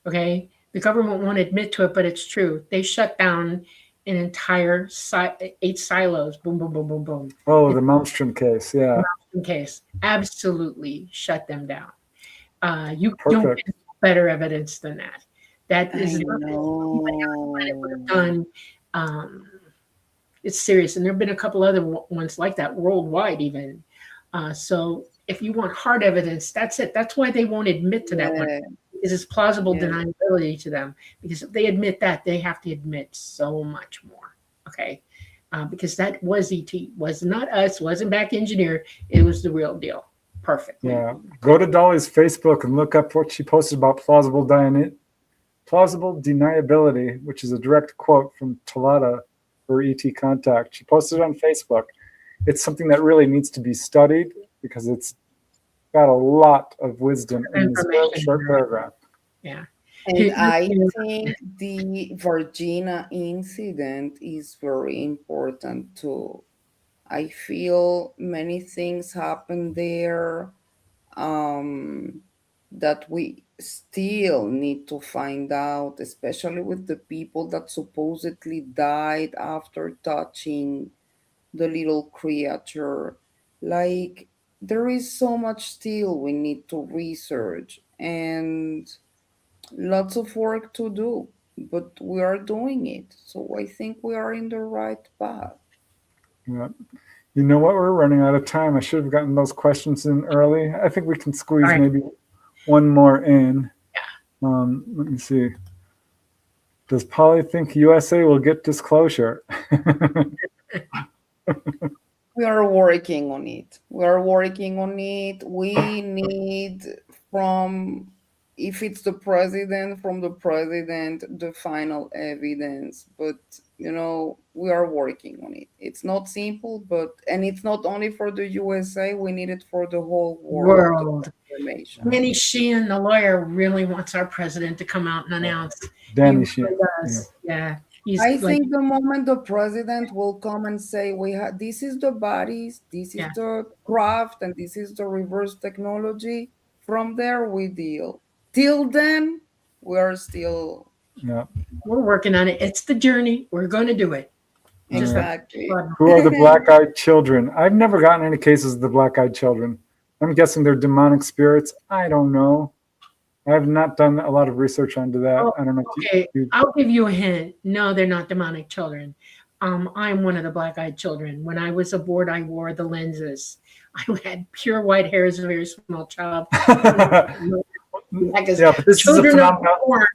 Okay, the government won't admit to it, but it's true. They shut down an entire 8 silos. Boom, boom, boom, boom, boom. oh, the Malmstrom case. Yeah, In case, absolutely shut them down. You don't perfect. get better evidence than that. That I is nothing anybody on the planet would have know. done. Um, it's serious, and there have been a couple other ones like that worldwide, even. So, if you want hard evidence, that's it. That's why they won't admit to that one. Yeah, It's plausible yeah, deniability to them because if they admit that, they have to admit so much more. Okay, because that was ET, was not us, wasn't back engineered. It was the real deal. Perfectly. Yeah, go to Dolly's Facebook and look up what she posted about plausible deniability, which is a direct quote from Talata for ET contact. She posted it on Facebook. It's something that really needs to be studied because it's got a lot of wisdom in this very Information. short paragraph. Yeah. and I think the Virginia incident is very important too. I feel many things happened there, um, that we still need to find out, especially with the people that supposedly died after touching the little creature. Like, there is so much still we need to research and lots of work to do, but we are doing it. So I think we are in the right path. Yeah. You know what? We're running out of time. I should have gotten those questions in early. I think we can squeeze All right. maybe one more in. Let me see. Does Polly think USA will get disclosure? We are working on it. We are working on it. We need from, if it's the president, from the president, the final evidence. But, we are working on it. It's not simple, and it's not only for the USA, we need it for the whole world. World. Information. Danny Sheehan, the lawyer, really wants our president to come out and announce. Danny He Sheehan. really does. Yeah. He's I like, think the moment the president will come and say, this is the bodies, this is Yeah. the craft, and this is the reverse technology, from there we deal. Till then, we're still Yeah. we're working on it. It's the journey. We're going to do it. Just exactly. Who are the black-eyed children? I've never gotten any cases of the black-eyed children. I'm guessing they're demonic spirits. I don't know. I have not done a lot of research onto that. Oh, I don't know. Okay, I'll give you a hint. No, they're not demonic children. I'm one of the black-eyed children. When I was aboard, I wore the lenses. I had pure white hair as a very small child. Yeah, but this is a Children of phenomenon. born,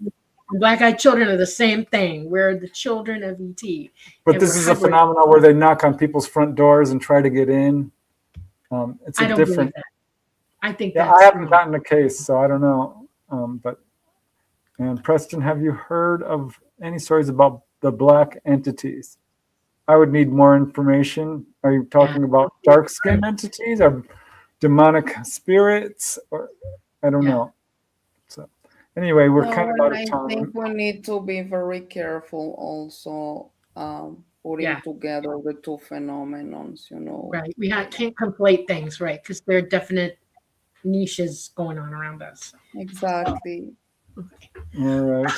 black-eyed children are the same thing. We're the children of ET. But and this we're is a hybrid. phenomenon where they knock on people's front doors and try to get in. It's I a don't different. believe that. I think Yeah, that's I haven't gotten a case, so I don't know. And Preston, have you heard of any stories about the black entities? I would need more information. Are you talking about dark skin entities or demonic spirits? Or I don't know. So anyway, we're kind of out of I time. think we need to be very careful also, putting together the two phenomenons, Right. We can't conflate things, right? Because there are definite niches going on around us. Exactly. All right.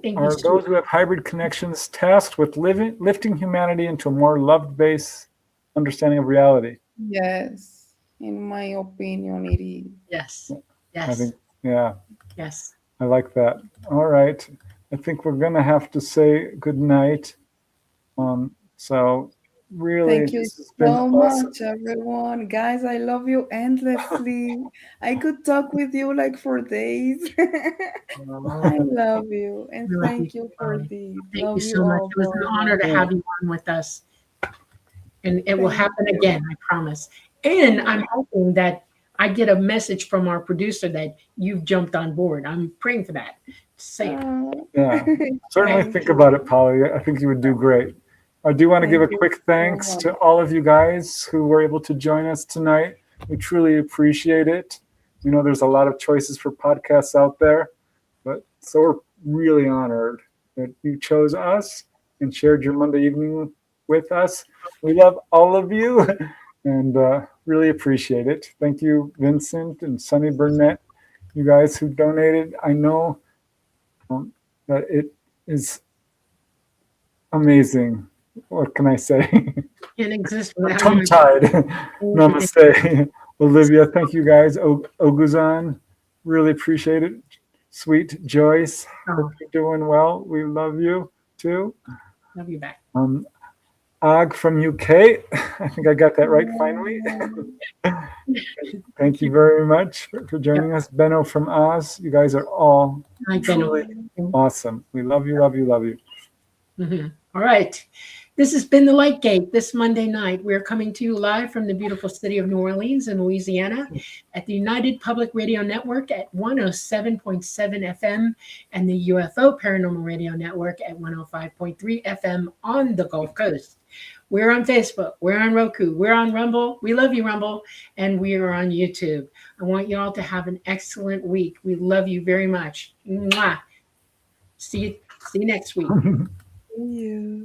Thank Are you, those who have hybrid connections tasked with lifting humanity into a more love-based understanding of reality? Yes. In my opinion, it is. Yes. I Yes. think, yeah, Yes. I like that. All right. I think we're going to have to say good night. So Really, Thank you this has been so awesome. much, everyone. Guys, I love you endlessly. I could talk with you like for days. I love you. And We love you, thank you for Paola. this. Thank you Love you so much. all, It was an honor Paola. to Yeah. have you on with us. And it will Thank happen you. again, I promise. And Yeah. I'm hoping that I get a message from our producer that you've jumped on board. I'm praying for that. Say it. Oh, Yeah, certainly thank think about it, you. Polly. I think you would do great. I do want to give Thank a you quick so thanks much. to all of you guys who were able to join us tonight. We truly appreciate it. You know, there's a lot of choices for podcasts out there, but so we're really honored that you chose us and shared your Monday evening with us. We love all of you and really appreciate it. Thank you, Vincent and Sunny Burnett, you guys who donated. I know that it is amazing. What can I say? Can't exist I'm without tongue you. tied. Namaste. Olivia, thank you guys. Oguzan, really appreciate it. Sweet Joyce, hope Oh, you're doing well. We love you too. love you back. Um, Ag from UK, I think I got that right finally. Thank you very much for Yep. joining us. Benno from Oz, you guys are all I've truly been. awesome. We love you, love you, love you. All right. This has been the Light Gate this Monday night. We're coming to you live from the beautiful city of New Orleans in Louisiana at the United Public Radio Network at 107.7 FM and the UFO Paranormal Radio Network at 105.3 FM on the Gulf Coast. We're on Facebook, we're on Roku, we're on Rumble. We love you, Rumble, and we are on YouTube. I want you all to have an excellent week. We love you very much. Mwah. See you next week. See you.